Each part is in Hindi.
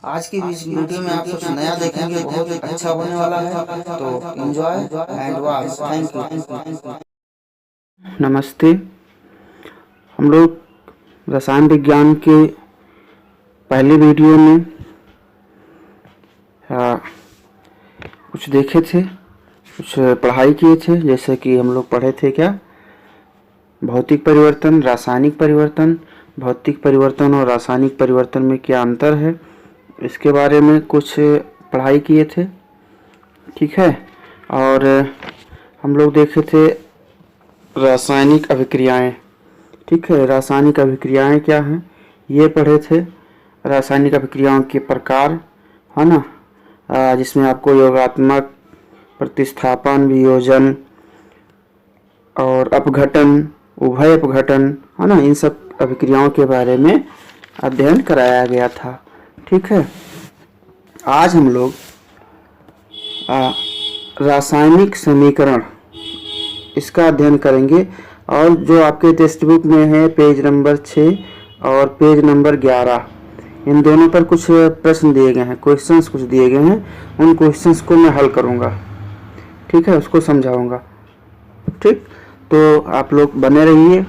आज की इस वीडियो में आप कुछ नया देखेंगे, बहुत ही अच्छा होने वाला है, तो enjoy and watch. Thank you. नमस्ते। हम लोग रसायन विज्ञान के पहले वीडियो में कुछ देखे थे, कुछ पढ़ाई किए थे। जैसे कि हम लोग पढ़े थे क्या, भौतिक परिवर्तन, रासायनिक परिवर्तन। भौतिक परिवर्तन और रासायनिक परिवर्तन में क्या अंतर है, इसके बारे में कुछ पढ़ाई किए थे, ठीक है। और हम लोग देखे थे रासायनिक अभिक्रियाएं, ठीक है। रासायनिक अभिक्रियाएं क्या हैं, ये पढ़े थे। रासायनिक अभिक्रियाओं के प्रकार, है ना, जिसमें आपको योगात्मक, प्रतिस्थापन, वियोजन और अपघटन, उभय अपघटन, है ना, इन सब अभिक्रियाओं के बारे में अध्ययन कराया गया था, ठीक है। आज हम लोग रासायनिक समीकरण, इसका अध्ययन करेंगे। और जो आपके टेक्स्ट बुक में है पेज नंबर 6 और पेज नंबर 11, इन दोनों पर कुछ प्रश्न दिए गए हैं, क्वेश्चंस कुछ दिए गए हैं। उन क्वेश्चंस को मैं हल करूंगा, ठीक है, उसको समझाऊंगा, ठीक। तो आप लोग बने रहिए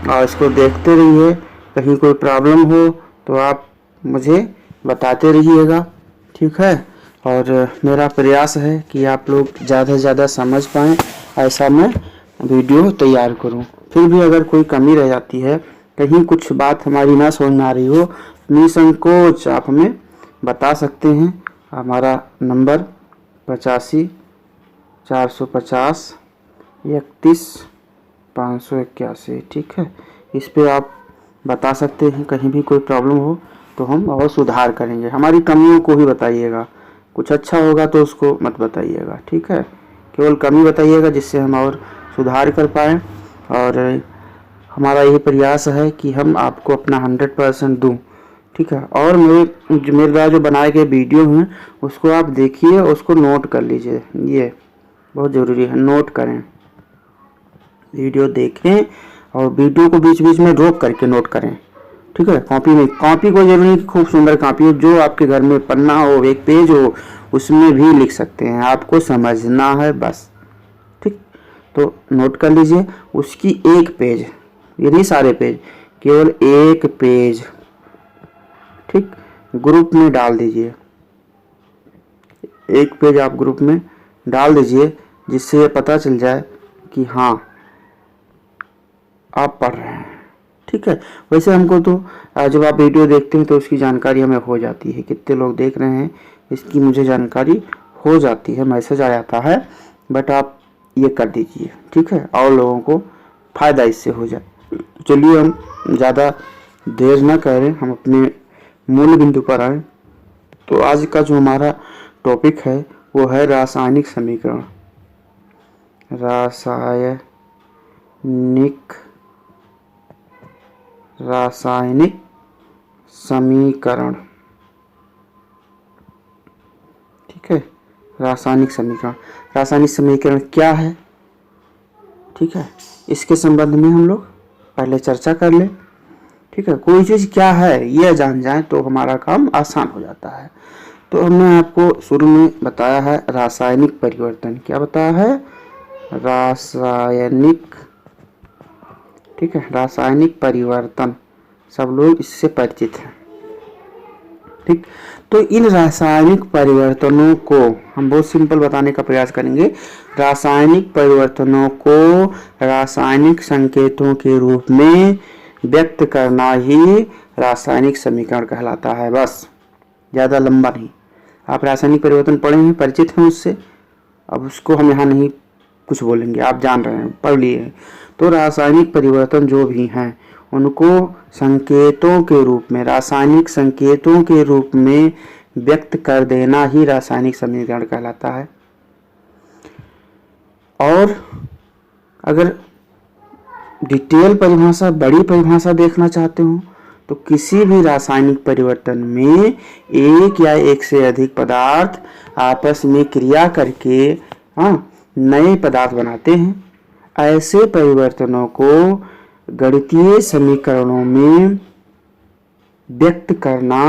और इसको देखते रहिए। कहीं कोई प्रॉब्लम हो तो आप मुझे बताते रहिएगा, ठीक है। और मेरा प्रयास है कि आप लोग ज़्यादा से ज़्यादा समझ पाएँ, ऐसा मैं वीडियो तैयार करूं। फिर भी अगर कोई कमी रह जाती है, कहीं कुछ बात हमारी ना समझ में आ रही हो, निसंकोच आप हमें बता सकते हैं। हमारा नंबर 85 450 31 581, ठीक है। इस पे आप बता सकते हैं। कहीं भी कोई प्रॉब्लम हो तो हम और सुधार करेंगे। हमारी कमियों को ही बताइएगा, कुछ अच्छा होगा तो उसको मत बताइएगा, ठीक है। केवल कमी बताइएगा जिससे हम और सुधार कर पाएँ। और हमारा यही प्रयास है कि हम आपको अपना 100% दूँ, ठीक है। और मेरे द्वारा जो बनाए गए वीडियो हैं उसको आप देखिए, उसको नोट कर लीजिए, ये बहुत ज़रूरी है, नोट करें, वीडियो देखें और वीडियो को बीच बीच में रोक करके नोट करें, ठीक है। कॉपी में, कॉपी को जरूरी नहीं खूब सुंदर कॉपी हो, जो आपके घर में पन्ना हो, एक पेज हो, उसमें भी लिख सकते हैं, आपको समझना है बस, ठीक। तो नोट कर लीजिए उसकी एक पेज, ये नहीं सारे पेज, केवल एक पेज, ठीक, ग्रुप में डाल दीजिए। एक पेज आप ग्रुप में डाल दीजिए, जिससे ये पता चल जाए कि हाँ आप पढ़ रहे हैं, ठीक है। वैसे हमको तो जब आप वीडियो देखते हैं तो उसकी जानकारी हमें हो जाती है, कितने लोग देख रहे हैं इसकी मुझे जानकारी हो जाती है, मैसेज आ जाता है। बट आप ये कर दीजिए, ठीक है, और लोगों को फ़ायदा इससे हो जाए। चलिए हम ज़्यादा देर ना करें, हम अपने मूल बिंदु पर आए। तो आज का जो हमारा टॉपिक है वो है रासायनिक समीकरण। रासायनिक समीकरण, ठीक है। रासायनिक समीकरण, रासायनिक समीकरण क्या है, ठीक है, इसके संबंध में हम लोग पहले चर्चा कर लें, ठीक है। कोई चीज़ क्या है यह जान जाए तो हमारा काम आसान हो जाता है। तो हमने आपको शुरू में बताया है रासायनिक परिवर्तन, क्या बताया है, रासायनिक, ठीक है, रासायनिक परिवर्तन, सब लोग इससे परिचित हैं, ठीक। तो इन रासायनिक परिवर्तनों को हम बहुत सिंपल बताने का प्रयास करेंगे। रासायनिक परिवर्तनों को रासायनिक संकेतों के रूप में व्यक्त करना ही रासायनिक समीकरण कहलाता है, बस, ज़्यादा लंबा नहीं। आप रासायनिक परिवर्तन पढ़े हैं, परिचित हैं उससे, अब उसको हम यहाँ नहीं कुछ बोलेंगे, आप जान रहे हैं, पढ़ लिए। तो रासायनिक परिवर्तन जो भी हैं उनको संकेतों के रूप में, रासायनिक संकेतों के रूप में व्यक्त कर देना ही रासायनिक समीकरण कहलाता है। और अगर डिटेल परिभाषा, बड़ी परिभाषा देखना चाहते हो तो किसी भी रासायनिक परिवर्तन में एक या एक से अधिक पदार्थ आपस में क्रिया करके नए पदार्थ बनाते हैं। ऐसे परिवर्तनों को गणितीय समीकरणों में व्यक्त करना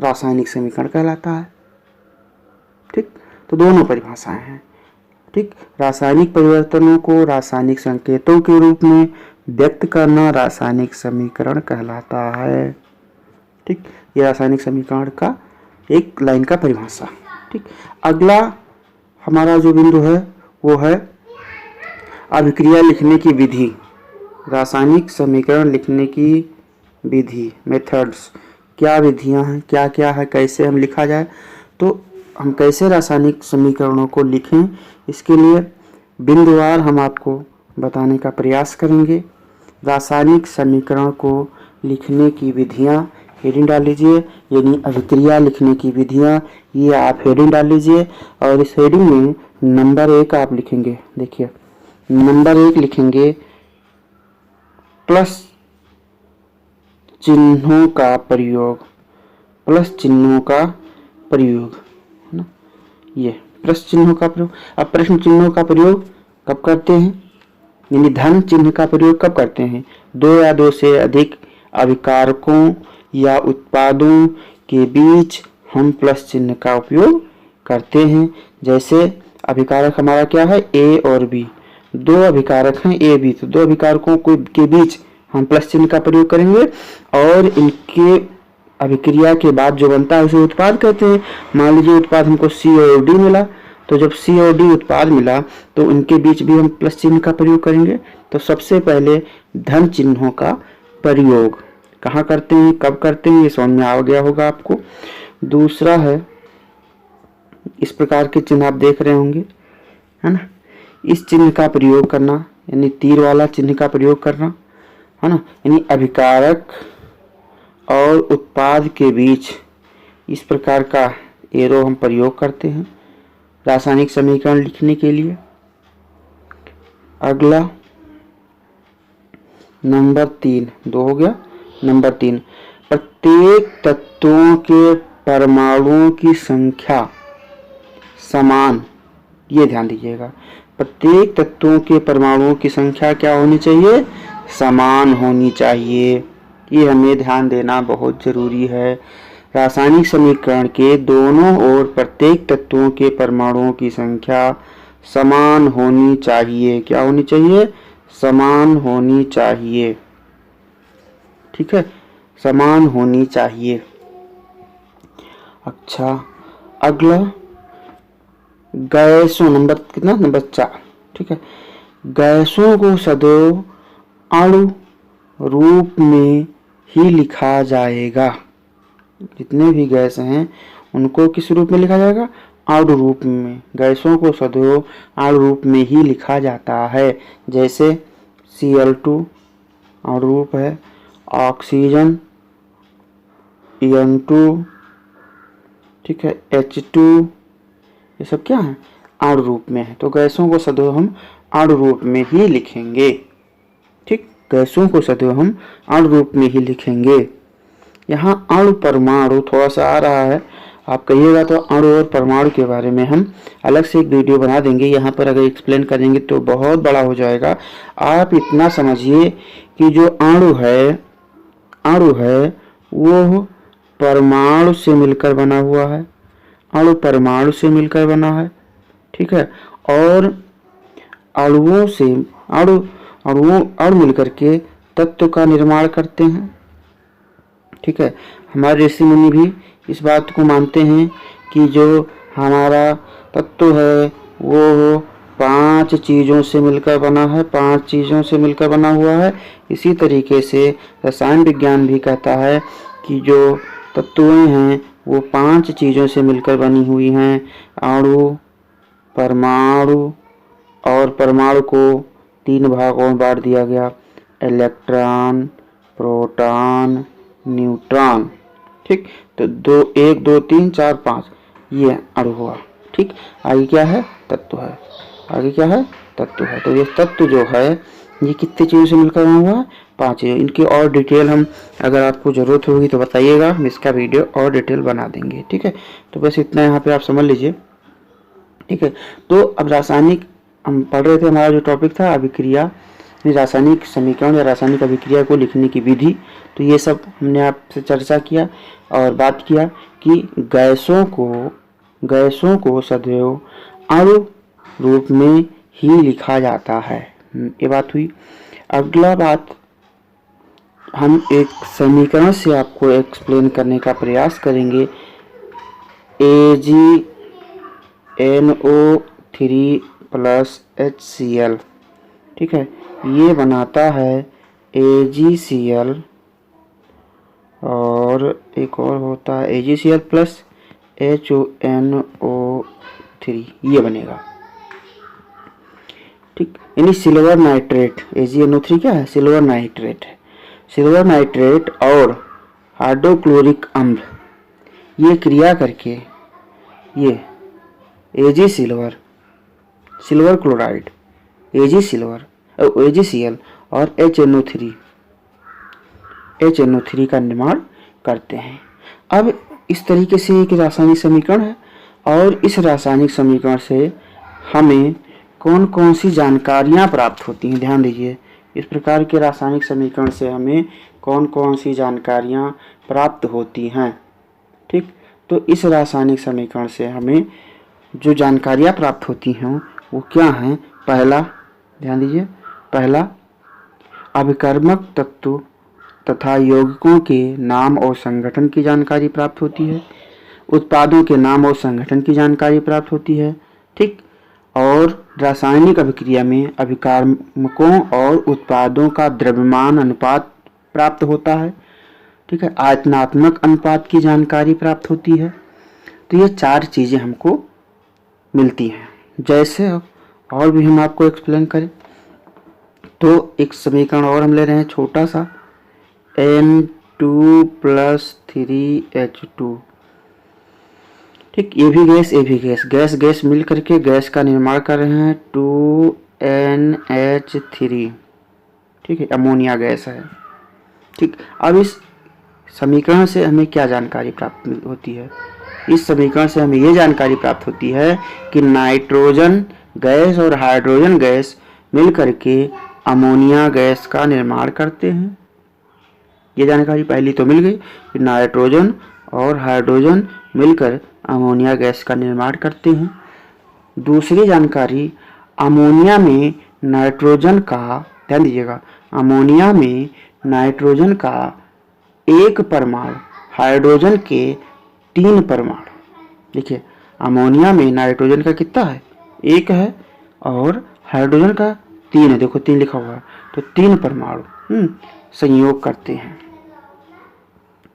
रासायनिक समीकरण कहलाता है। ठीक, तो दोनों परिभाषाएं हैं। ठीक, रासायनिक परिवर्तनों को रासायनिक संकेतों के रूप में व्यक्त करना रासायनिक समीकरण कहलाता है। ठीक, ये रासायनिक समीकरण का एक लाइन का परिभाषा। ठीक, अगला हमारा जो बिंदु है वो है अभिक्रिया लिखने की विधि। रासायनिक समीकरण लिखने की विधि, मेथड्स, क्या विधियां हैं, क्या क्या है, कैसे हम लिखा जाए, तो हम कैसे रासायनिक समीकरणों को लिखें, इसके लिए बिंदुवार हम आपको बताने का प्रयास करेंगे। रासायनिक समीकरण को लिखने की विधियां, हेडिंग डाल लीजिए, यानी अभिक्रिया लिखने की विधियां, ये आप हेडिंग डाल लीजिए। और इस हेडिंग में नंबर 1 आप लिखेंगे। देखिए, नंबर 1 लिखेंगे प्लस चिन्हों का प्रयोग, प्लस चिन्हों का प्रयोग है ना, ये प्लस चिन्हों का प्रयोग। अब प्रश्न चिन्हों का प्रयोग कब करते हैं, यानी धन चिन्ह का प्रयोग कब करते हैं? 2 या 2 से अधिक अभिकारकों या उत्पादों के बीच हम प्लस चिन्ह का उपयोग करते हैं। जैसे अभिकारक हमारा क्या है, ए और बी, 2 अभिकारक हैं ए बी, तो 2 अभिकारकों के बीच हम प्लस चिन्ह का प्रयोग करेंगे और इनके अभिक्रिया के बाद जो बनता है उसे उत्पाद कहते हैं। मान लीजिए उत्पाद हमको सी और डी मिला, तो जब सी और डी उत्पाद मिला तो उनके बीच भी हम प्लस चिन्ह का प्रयोग करेंगे। तो सबसे पहले धन चिन्हों का प्रयोग कहाँ करते हैं, कब करते हैं, ये समझ में आ गया होगा आपको। दूसरा है, इस प्रकार के चिन्ह आप देख रहे होंगे, है ना, इस चिन्ह का प्रयोग करना, यानी तीर वाला चिन्ह का प्रयोग करना, है ना, यानी अभिकारक और उत्पाद के बीच इस प्रकार का एरो हम प्रयोग करते हैं रासायनिक समीकरण लिखने के लिए। अगला नंबर 3, 2 हो गया। नंबर 3, प्रत्येक तत्वों के परमाणुओं की संख्या समान, ये ध्यान दीजिएगा, प्रत्येक तत्वों के परमाणुओं की संख्या क्या होनी चाहिए, समान होनी चाहिए। ये हमें ध्यान देना बहुत जरूरी है। रासायनिक समीकरण के दोनों ओर प्रत्येक तत्वों के परमाणुओं की संख्या समान होनी चाहिए। क्या होनी चाहिए, समान होनी चाहिए। ठीक है, समान होनी चाहिए। अच्छा, अगला गैसों, नंबर कितना, नंबर 4। ठीक है, गैसों को सदैव अणु रूप में ही लिखा जाएगा। जितने भी गैस हैं उनको किस रूप में लिखा जाएगा, अणु रूप में। गैसों को सदैव अणु रूप में ही लिखा जाता है। जैसे Cl2 अणु रूप है, ऑक्सीजन En2, ठीक है, H2, ये सब क्या है, अणु रूप में है। तो गैसों को सदैव हम अणु रूप में ही लिखेंगे। ठीक, गैसों को सदैव हम अणु रूप में ही लिखेंगे। यहाँ अणु परमाणु थोड़ा सा आ रहा है, आप कहिएगा तो अणु और परमाणु के बारे में हम अलग से एक वीडियो बना देंगे। यहाँ पर अगर एक्सप्लेन करेंगे तो बहुत बड़ा हो जाएगा। आप इतना समझिए कि जो अणु है वो परमाणु से मिलकर बना हुआ है, अणु परमाणु से मिलकर बना है। ठीक है, और अणुओं से अणु मिलकर के तत्व का निर्माण करते हैं। ठीक है, हमारे ऋषि मुनि भी इस बात को मानते हैं कि जो हमारा तत्व है वो 5 चीज़ों से मिलकर बना है, 5 चीज़ों से मिलकर बना हुआ है। इसी तरीके से रसायन विज्ञान भी कहता है कि जो तत्वें हैं वो 5 चीज़ों से मिलकर बनी हुई हैं, अणु, परमाणु, और परमाणु को 3 भागों में बांट दिया गया, इलेक्ट्रॉन, प्रोटॉन, न्यूट्रॉन। ठीक, तो 1 2 3 4 5 ये अणु हुआ। ठीक, आगे क्या है, तत्व है। आगे क्या है, तत्व है। तो ये तत्व जो है ये कितनी चीज़ों से मिलकर बना हुआ है, 5 चीज़ों। इनकी और डिटेल हम, अगर आपको ज़रूरत होगी तो बताइएगा, हम इसका वीडियो और डिटेल बना देंगे। ठीक है, तो बस इतना यहाँ पे आप समझ लीजिए। ठीक है, तो अब रासायनिक हम पढ़ रहे थे, हमारा जो टॉपिक था अभिक्रिया, रासायनिक समीकरण या रासायनिक अभिक्रिया को लिखने की विधि। तो ये सब हमने आपसे चर्चा किया और बात किया कि गैसों को सदैव अणु रूप में ही लिखा जाता है। ये बात हुई। अगला बात, हम एक समीकरण से आपको एक्सप्लेन करने का प्रयास करेंगे। AgNO3 + HCl, ठीक है, ये बनाता है AgCl, और एक और होता है AgCl + HNO3, ये बनेगा। ठीक, यानी सिल्वर नाइट्रेट, AgNO3 क्या है? सिल्वर नाइट्रेट है। सिल्वर नाइट्रेट और हाइड्रोक्लोरिक अम्ल ये क्रिया करके ये AgSilver, सिल्वर क्लोराइड, AgCl और HNO3 का निर्माण करते हैं। अब इस तरीके से एक रासायनिक समीकरण है, और इस रासायनिक समीकरण से हमें कौन कौन सी जानकारियाँ प्राप्त होती हैं, ध्यान दीजिए। इस प्रकार के रासायनिक समीकरण से हमें कौन कौन सी जानकारियाँ प्राप्त होती हैं। ठीक, तो इस रासायनिक समीकरण से हमें जो जानकारियाँ प्राप्त होती हैं वो क्या हैं? पहला, ध्यान दीजिए, पहला, अभिकर्मक तत्व तथा यौगिकों के नाम और संगठन की जानकारी प्राप्त होती है। उत्पादों के नाम और संगठन की जानकारी प्राप्त होती है। ठीक, और रासायनिक अभिक्रिया में अभिकारकों और उत्पादों का द्रव्यमान अनुपात प्राप्त होता है। ठीक है, आयतनात्मक अनुपात की जानकारी प्राप्त होती है। तो ये 4 चीज़ें हमको मिलती हैं। जैसे और भी हम आपको एक्सप्लेन करें तो एक समीकरण और हम ले रहे हैं छोटा सा, N2 + 3H2। ठीक, ये भी गैस मिल करके गैस का निर्माण कर रहे हैं, 2NH3। ठीक है, अमोनिया गैस है। ठीक, अब इस समीकरण से हमें क्या जानकारी प्राप्त होती है? इस समीकरण से हमें ये जानकारी प्राप्त होती है कि नाइट्रोजन गैस और हाइड्रोजन गैस मिल करके अमोनिया गैस का निर्माण करते हैं। ये जानकारी पहली तो मिल गई कि नाइट्रोजन और हाइड्रोजन मिलकर अमोनिया गैस का निर्माण करते हैं। दूसरी जानकारी, अमोनिया में नाइट्रोजन का, ध्यान दीजिएगा, अमोनिया में नाइट्रोजन का 1 परमाणु हाइड्रोजन के 3 परमाणु। देखिए, अमोनिया में नाइट्रोजन का कितना है? 1 है, और हाइड्रोजन का 3 है। देखो 3 लिखा हुआ है, तो 3 परमाणु संयोग करते हैं।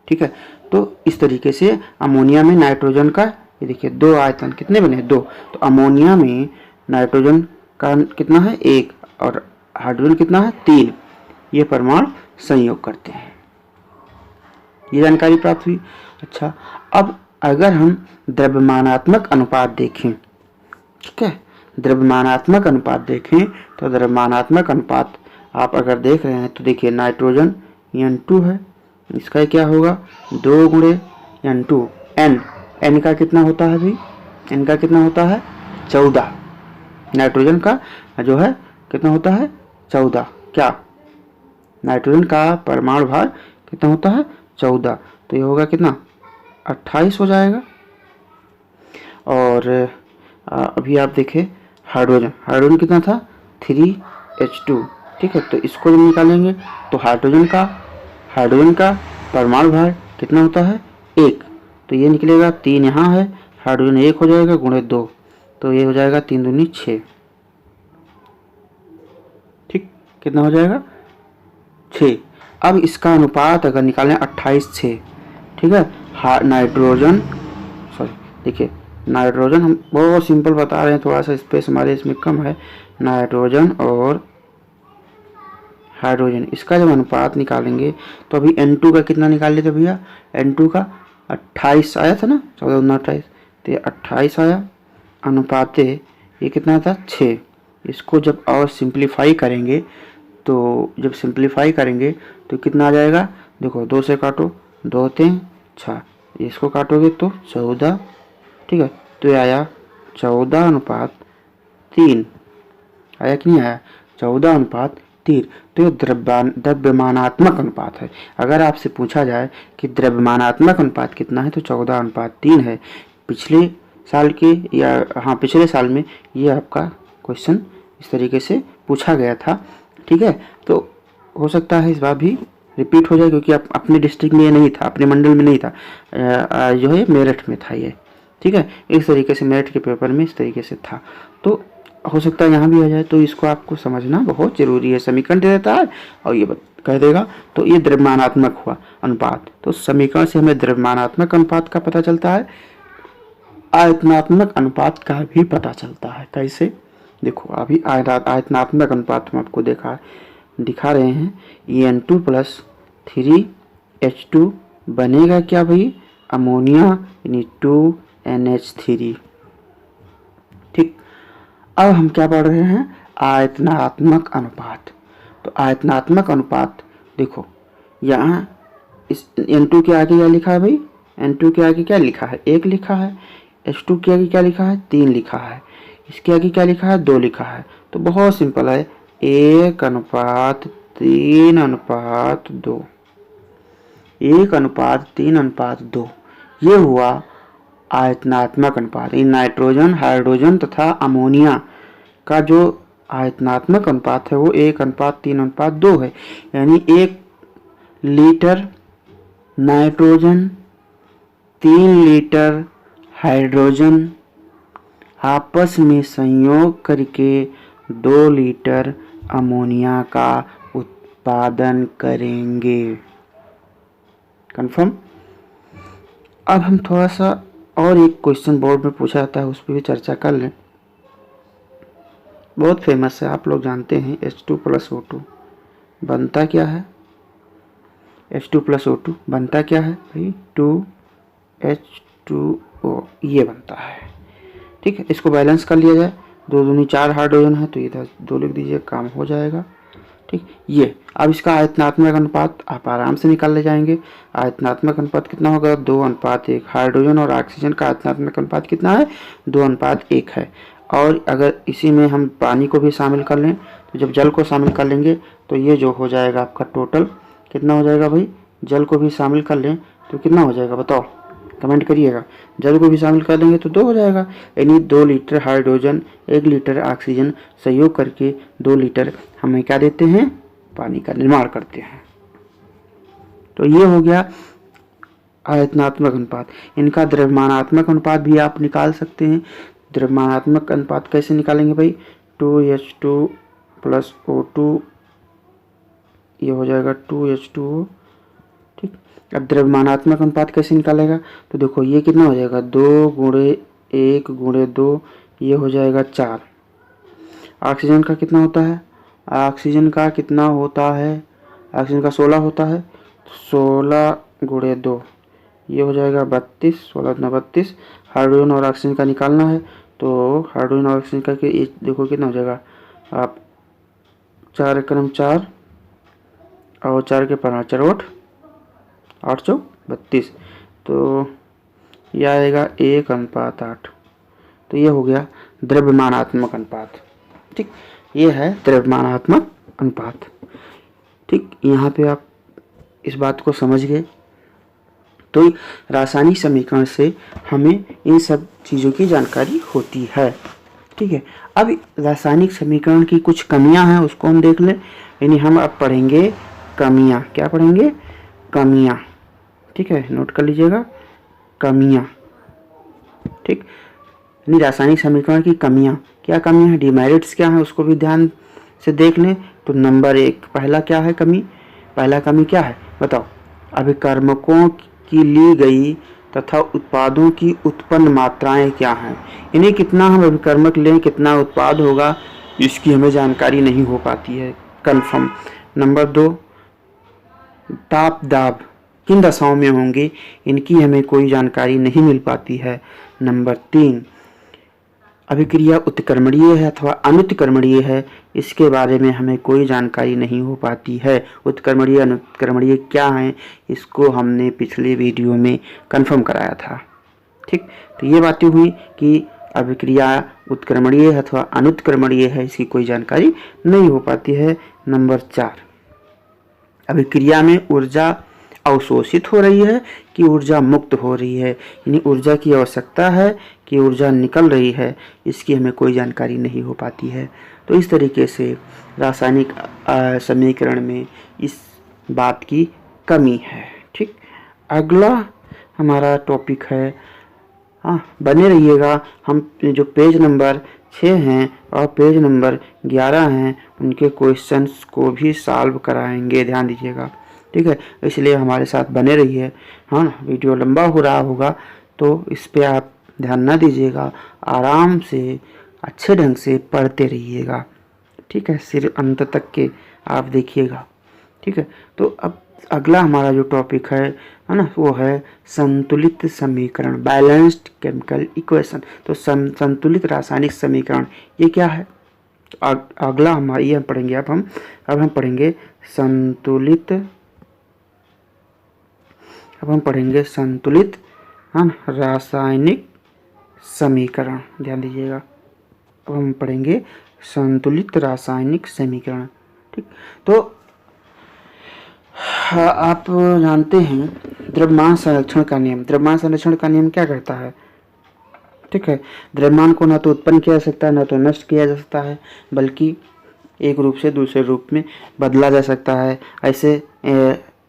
ठीक है, तो इस तरीके से अमोनिया में नाइट्रोजन का, ये देखिए 2 आयतन कितने बने? 2। तो अमोनिया में नाइट्रोजन का कितना है? 1, और हाइड्रोजन कितना है? 3। ये परमाणु संयोग करते हैं। ये जानकारी प्राप्त हुई। अच्छा, अब अगर हम द्रव्यमानात्मक अनुपात देखें, ठीक है, द्रव्यमानात्मक अनुपात देखें तो द्रव्यमानात्मक अनुपात आप अगर देख रहे हैं तो देखिए, नाइट्रोजन N2 है, इसका क्या होगा? 2 × N2, N का कितना होता है भाई? N का कितना होता है? 14। नाइट्रोजन का जो है कितना होता है? 14। क्या? नाइट्रोजन का परमाणु भार कितना होता है? 14। तो ये होगा कितना? 28 हो जाएगा। और अभी आप देखें हाइड्रोजन कितना था? 3H2। ठीक है, तो इसको जब निकालेंगे तो हाइड्रोजन का परमाणु भार कितना होता है? 1। तो ये निकलेगा, 3 यहाँ है, हाइड्रोजन 1 हो जाएगा × 2, तो ये हो जाएगा 3 दूनी 6। ठीक, कितना हो जाएगा? 6। अब इसका अनुपात अगर निकालें 28:6, ठीक है, नाइट्रोजन, देखिए नाइट्रोजन हम बहुत सिंपल बता रहे हैं, थोड़ा सा स्पेस हमारे इसमें कम है। नाइट्रोजन और हाइड्रोजन, इसका जब अनुपात निकालेंगे तो अभी N2 का कितना निकाल लेते भैया? N2 का 28 आया था ना, 14 × 28, तो ये 28 आया। अनुपात ये कितना था? 6। इसको जब और सिंप्लीफाई करेंगे तो कितना आ जाएगा? देखो 2 से काटो, 2 3 6, इसको काटोगे तो 14। ठीक है, तो ये आया 14:3। आया कि नहीं आया? 14:3 तीन, तो ये द्रव्यमानात्मक अनुपात है। अगर आपसे पूछा जाए कि द्रव्यमानात्मक अनुपात कितना है तो 14:3 है। पिछले साल के पिछले साल में ये आपका क्वेश्चन इस तरीके से पूछा गया था। ठीक है, तो हो सकता है इस बार भी रिपीट हो जाए, क्योंकि अपने डिस्ट्रिक्ट में ये नहीं था, अपने मंडल में नहीं था, जो है मेरठ में था ये। ठीक है, इस तरीके से मेरठ के पेपर में इस तरीके से था, तो हो सकता है यहाँ भी आ जाए। तो इसको आपको समझना बहुत जरूरी है। समीकरण दे देता है और ये कह देगा, तो ये द्रव्यमानात्मक हुआ अनुपात। तो समीकरण से हमें द्रव्यमानात्मक अनुपात का पता चलता है, आयतनात्मक अनुपात का भी पता चलता है। कैसे? देखो, अभी आयतनात्मक अनुपात हम आपको दिखा रहे हैं। En2 + 3H2 बनेगा क्या भाई? अमोनिया, यानी 2NH3। ठीक, अब हम क्या पढ़ रहे हैं? आयतनात्मक अनुपात। तो आयतनात्मक अनुपात देखो, यहाँ इस N2 के आगे क्या लिखा है भाई? N2 के आगे क्या लिखा है? 1 लिखा है। H2 के आगे क्या लिखा है? 3 लिखा है। इसके आगे क्या लिखा है? 2 लिखा है। तो बहुत सिंपल है, 1:3:2। 1:3:2 ये हुआ आयतनात्मक अनुपात। इन नाइट्रोजन, हाइड्रोजन तथा अमोनिया का जो आयतनात्मक अनुपात है वो 1:3:2 है। यानी 1 लीटर नाइट्रोजन, 3 लीटर हाइड्रोजन आपस में संयोग करके 2 लीटर अमोनिया का उत्पादन करेंगे। कंफर्म? अब हम थोड़ा सा और एक क्वेश्चन बोर्ड में पूछा जाता है, उस पर भी चर्चा कर लें। बहुत फेमस है, आप लोग जानते हैं। H2 + O2 बनता क्या है? H2 + O2 बनता क्या है भाई? 2H2O ये बनता है। ठीक है, इसको बैलेंस कर लिया जाए। 2 दूनी 4 हाइड्रोजन है, तो इधर 2 लिख दीजिए, काम हो जाएगा। ठीक, ये अब इसका आयतनात्मक अनुपात आप आराम से निकाल ले जाएंगे। आयतनात्मक अनुपात कितना होगा? 2:1। हाइड्रोजन और ऑक्सीजन का आयतनात्मक अनुपात कितना है? 2:1 है। और अगर इसी में हम पानी को भी शामिल कर लें, तो जब जल को शामिल कर लेंगे तो ये जो हो जाएगा आपका टोटल कितना हो जाएगा भाई? जल को भी शामिल कर लें तो कितना हो जाएगा बताओ, कमेंट करिएगा। जल को भी शामिल कर देंगे तो 2 हो जाएगा। यानी 2 लीटर हाइड्रोजन, 1 लीटर ऑक्सीजन सहयोग करके 2 लीटर हमें क्या देते हैं? पानी का निर्माण करते हैं। तो ये हो गया आयतनात्मक अनुपात। इनका द्रव्यमानात्मक अनुपात भी आप निकाल सकते हैं। द्रव्यमानात्मक अनुपात कैसे निकालेंगे भाई? 2H2 + O2 ये हो जाएगा 2H2O। ठीक, अब द्रव्यमानात्मक अनुपात कैसे निकालेगा? तो देखो, ये कितना हो जाएगा? 2 × 1 × 2 ये हो जाएगा 4। ऑक्सीजन का कितना होता है? ऑक्सीजन का कितना होता है? ऑक्सीजन का 16 होता है। 16 × 2 ये हो जाएगा 32। 16 × 32। हाइड्रोजन और ऑक्सीजन का निकालना है, तो हाइड्रोजन और ऑक्सीजन का देखो कितना हो जाएगा। आप 4 × 4 और 4 के 5 4 8 8 4 32, तो यह आएगा 1:8। तो ये हो गया द्रव्यमानात्मक अनुपात। ठीक, ये है द्रव्यमानात्मक अनुपात। ठीक, यहाँ पे आप इस बात को समझ गए। तो रासायनिक समीकरण से हमें इन सब चीज़ों की जानकारी होती है। ठीक है, अब रासायनिक समीकरण की कुछ कमियां हैं, उसको हम देख लें। यानी हम अब पढ़ेंगे कमियां। क्या पढ़ेंगे? कमियां। ठीक है, नोट कर लीजिएगा, कमियां। ठीक, यानी रासायनिक समीकरण की कमियां। क्या कमियां हैं? डिमेरिट्स क्या हैं उसको भी ध्यान से देख लें। तो नंबर 1, पहला क्या है कमी? पहला कमी क्या है बताओ? अभिकर्मकों की ली गई तथा उत्पादों की उत्पन्न मात्राएं क्या हैं? यानी कितना हम अभिकर्मक लें, कितना उत्पाद होगा, इसकी हमें जानकारी नहीं हो पाती है कंफर्म। नंबर 2, ताप दाब किन दशाओं में होंगे, इनकी हमें कोई जानकारी नहीं मिल पाती है। नंबर 3, अभिक्रिया उत्क्रमणीय है अथवा अनुत्क्रमणीय है, इसके बारे में हमें कोई जानकारी नहीं हो पाती है। उत्क्रमणीय अनुत्क्रमणीय क्या है, इसको हमने पिछले वीडियो में कंफर्म कराया था। ठीक, तो ये बातें हुई कि अभिक्रिया उत्क्रमणीय अथवा अनुत्क्रमणीय है, इसकी कोई जानकारी नहीं हो पाती है। नंबर 4, अभिक्रिया में ऊर्जा अवशोषित हो रही है कि ऊर्जा मुक्त हो रही है, यानी ऊर्जा की आवश्यकता है कि ऊर्जा निकल रही है, इसकी हमें कोई जानकारी नहीं हो पाती है। तो इस तरीके से रासायनिक समीकरण में इस बात की कमी है। ठीक, अगला हमारा टॉपिक है, बने रहिएगा, हम जो पेज नंबर 6 हैं और पेज नंबर 11 हैं उनके क्वेश्चंस को भी सॉल्व कराएंगे, ध्यान दीजिएगा। ठीक है, इसलिए हमारे साथ बने रहिए। हाँ, वीडियो लंबा हो रहा होगा तो इस पे आप ध्यान ना दीजिएगा, आराम से अच्छे ढंग से पढ़ते रहिएगा। ठीक है, सिर्फ अंत तक के आप देखिएगा। ठीक है, तो अब अगला हमारा जो टॉपिक है ना, वो है संतुलित समीकरण, बैलेंस्ड केमिकल इक्वेशन। तो संतुलित रासायनिक समीकरण ये क्या है? अगला हमारा ये हम पढ़ेंगे। अब हम पढ़ेंगे संतुलित रासायनिक समीकरण, ध्यान दीजिएगा। अब हम पढ़ेंगे संतुलित रासायनिक समीकरण। ठीक, तो आप जानते हैं द्रव्यमान संरक्षण का नियम। द्रव्यमान संरक्षण का नियम क्या कहता है? ठीक है, द्रव्यमान को ना तो उत्पन्न किया जा सकता है ना तो नष्ट किया जा सकता है, बल्कि एक रूप से दूसरे रूप में बदला जा सकता है। ऐसे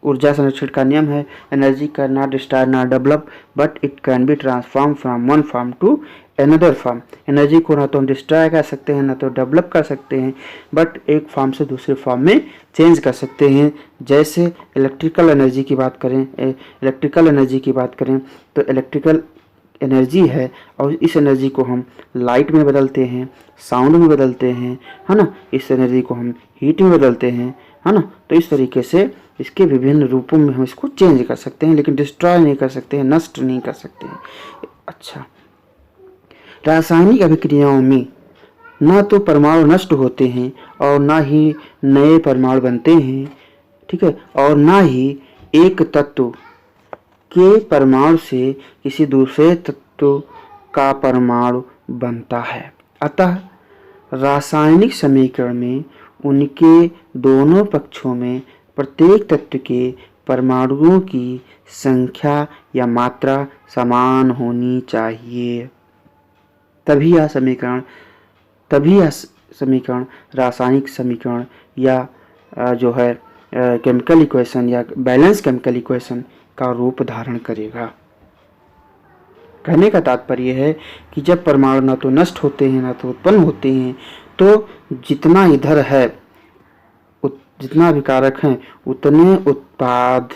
ऊर्जा संरक्षण का नियम है, energy can not destroy not develop but it can be transform from one form to another form. Energy को ना तो हम डिस्ट्रॉय कर सकते हैं ना तो डेवलप कर सकते हैं, बट एक फॉर्म से दूसरे फॉर्म में चेंज कर सकते हैं। जैसे इलेक्ट्रिकल एनर्जी की बात करें तो इलेक्ट्रिकल एनर्जी है और इस एनर्जी को हम लाइट में बदलते हैं, साउंड में बदलते हैं, है ना। इस एनर्जी को हम हीट में बदलते हैं, है ना। तो इस तरीके से इसके विभिन्न रूपों में हम इसको चेंज कर सकते हैं, लेकिन डिस्ट्रॉय नहीं कर सकते हैं, नष्ट नहीं कर सकते हैं। अच्छा, रासायनिक अभिक्रियाओं में न तो परमाणु नष्ट होते हैं और ना ही नए परमाणु बनते हैं, ठीक है, और ना ही एक तत्व के परमाणु से किसी दूसरे तत्व का परमाणु बनता है। अतः रासायनिक समीकरण में उनके दोनों पक्षों में प्रत्येक तत्व के परमाणुओं की संख्या या मात्रा समान होनी चाहिए, तभी यह समीकरण रासायनिक समीकरण या जो है केमिकल इक्वेशन या बैलेंस केमिकल इक्वेशन का रूप धारण करेगा। कहने का तात्पर्य है कि जब परमाणु न तो नष्ट होते हैं न तो उत्पन्न होते हैं, तो जितना इधर है, जितना विकारक हैं, उतने उत्पाद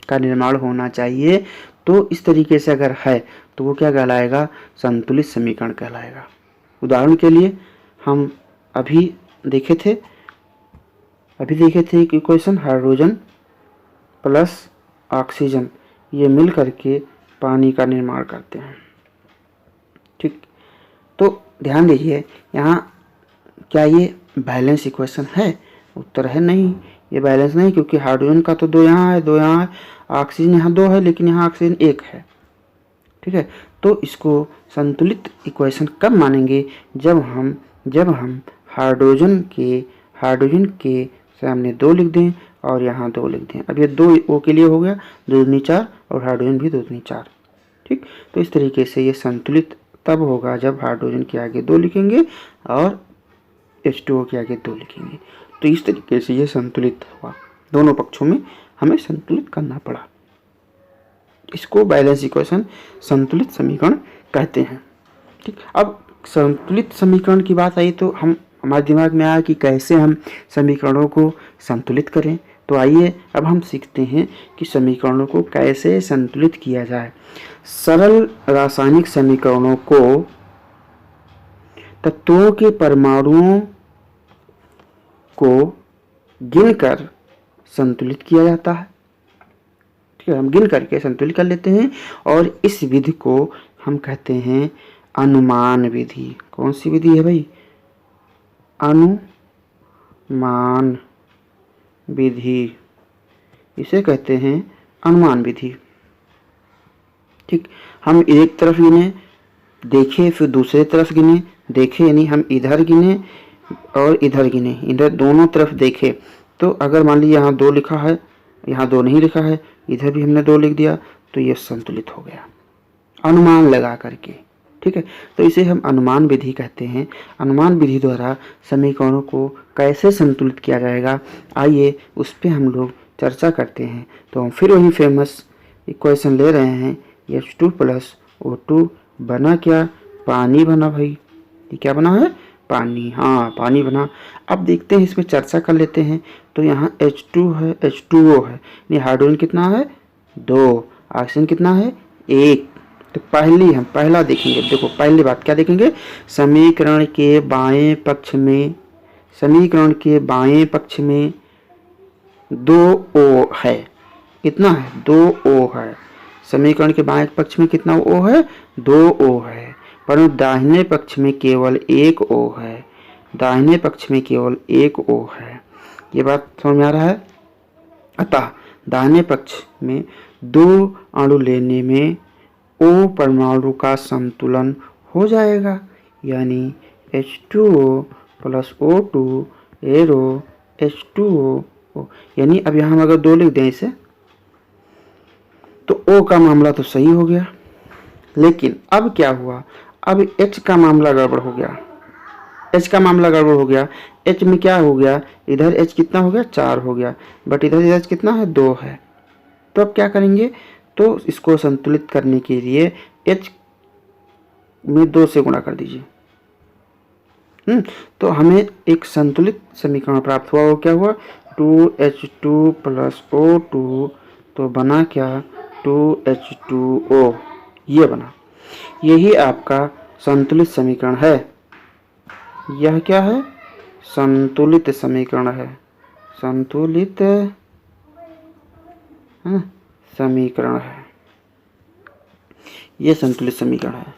का निर्माण होना चाहिए। तो इस तरीके से अगर है तो वो क्या कहलाएगा? संतुलित समीकरण कहलाएगा। उदाहरण के लिए हम अभी देखे थे कि इक्वेशन हाइड्रोजन प्लस ऑक्सीजन ये मिल करके पानी का निर्माण करते हैं। ठीक, तो ध्यान दीजिए, यहाँ क्या ये बैलेंस इक्वेशन है? उत्तर है नहीं, ये बैलेंस नहीं, क्योंकि हाइड्रोजन का तो 2 यहाँ है, 2 यहाँ है, ऑक्सीजन यहाँ 2 है, लेकिन यहाँ ऑक्सीजन 1 है। ठीक है, तो इसको संतुलित इक्वेशन कब मानेंगे? जब हम हाइड्रोजन के सामने 2 लिख दें और यहाँ 2 लिख दें। अब ये 2 O के लिए हो गया, 2 दूनी 4 और हाइड्रोजन भी 2 दूनी 4। ठीक, तो इस तरीके से ये संतुलित तब होगा जब हाइड्रोजन के आगे 2 लिखेंगे और H2O के आगे 2 लिखेंगे। तो इस तरीके से ये संतुलित हुआ, दोनों पक्षों में हमें संतुलित करना पड़ा। इसको बैलेंस इक्वेशन, संतुलित समीकरण कहते हैं। ठीक, अब संतुलित समीकरण की बात आई तो हमारे दिमाग में आया कि कैसे हम समीकरणों को संतुलित करें। तो आइए अब हम सीखते हैं कि समीकरणों को कैसे संतुलित किया जाए। सरल रासायनिक समीकरणों को तत्वों के परमाणुओं को गिनकर संतुलित किया जाता है। ठीक है, हम गिन करके संतुलित कर लेते हैं और इस विधि को हम कहते हैं अनुमान विधि। कौन सी विधि है भाई? अनुमान विधि, इसे कहते हैं अनुमान विधि। ठीक, हम एक तरफ गिने देखे फिर दूसरे तरफ गिने, देखे यानी हम इधर गिने और इधर गिने, इधर दोनों तरफ देखे। तो अगर मान लीजिए यहाँ 2 लिखा है, यहाँ 2 नहीं लिखा है, इधर भी हमने 2 लिख दिया, तो ये संतुलित हो गया अनुमान लगा करके। ठीक है, तो इसे हम अनुमान विधि कहते हैं। अनुमान विधि द्वारा समीकरणों को कैसे संतुलित किया जाएगा, आइए उस पर हम लोग चर्चा करते हैं। तो हम फिर वही फेमस इक्वेशन ले रहे हैं, H2 + O2 बना क्या, पानी बना भाई। ये क्या बना है, पानी, हाँ पानी बना। अब देखते हैं, इसमें चर्चा कर लेते हैं। तो यहाँ H2 है, H2O है, ये हाइड्रोजन कितना है 2, ऑक्सीजन कितना है 1। तो पहला देखेंगे। देखो पहली बात क्या देखेंगे, समीकरण के बाएं पक्ष में 2O है। कितना है 2O है। समीकरण के बाएं पक्ष में कितना O है 2O है, परंतु दाहिने पक्ष में केवल 1O है। दाहिने पक्ष में केवल 1O है। ये बात समझ में आ रहा है। अतः दाहिने पक्ष में 2 अणु लेने में O परमाणु का संतुलन हो जाएगा, यानी H2O + O2 एरो H2O। यानी अब यहाँ हम अगर 2 लिख दें इसे, तो O का मामला तो सही हो गया, लेकिन अब क्या हुआ, अब H का मामला गड़बड़ हो गया। H का मामला गड़बड़ हो गया। H में क्या हो गया, इधर H कितना हो गया 4 हो गया, बट इधर H कितना है 2 है। तो अब क्या करेंगे, तो इसको संतुलित करने के लिए H में 2 से गुणा कर दीजिए। तो हमें एक संतुलित समीकरण प्राप्त हुआ। वो क्या हुआ, 2H2 + O2, तो बना क्या 2H2O, ये बना। यही आपका संतुलित समीकरण है। यह क्या है, संतुलित समीकरण है। संतुलित समीकरण है, ये संतुलित समीकरण है।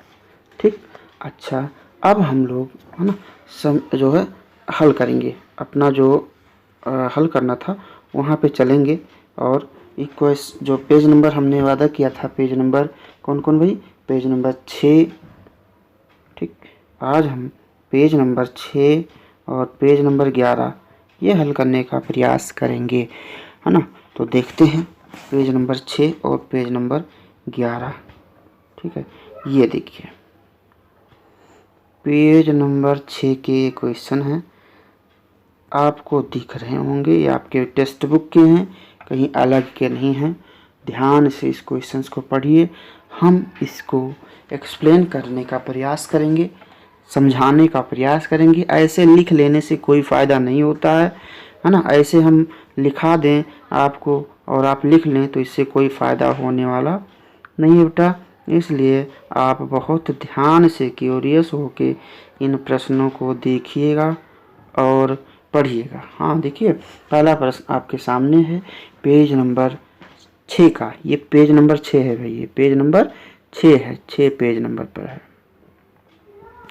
ठीक, अच्छा अब हम लोग है ना जो है हल करेंगे। अपना जो हल करना था वहाँ पे चलेंगे, और इक्वेशन जो पेज नंबर हमने वादा किया था, पेज नंबर कौन कौन भाई, पेज नंबर 6। ठीक, आज हम पेज नंबर 6 और पेज नंबर 11 ये हल करने का प्रयास करेंगे, है ना। तो देखते हैं पेज नंबर 6 और पेज नंबर 11। ठीक है, ये देखिए पेज नंबर 6 के क्वेश्चन हैं, आपको दिख रहे होंगे। ये आपके टेक्स्ट बुक के हैं, कहीं अलग के नहीं हैं। ध्यान से इस क्वेश्चंस को पढ़िए। हम इसको एक्सप्लेन करने का प्रयास करेंगे, समझाने का प्रयास करेंगे। ऐसे लिख लेने से कोई फ़ायदा नहीं होता है ना। ऐसे हम लिखा दें आपको और आप लिख लें तो इससे कोई फ़ायदा होने वाला नहीं है बेटा। इसलिए आप बहुत ध्यान से क्यूरियस होके इन प्रश्नों को देखिएगा और पढ़िएगा। हाँ देखिए, पहला प्रश्न आपके सामने है पेज नंबर 6 का। ये पेज नंबर 6 है भाई, ये पेज नंबर 6 है, 6 पेज नंबर पर है,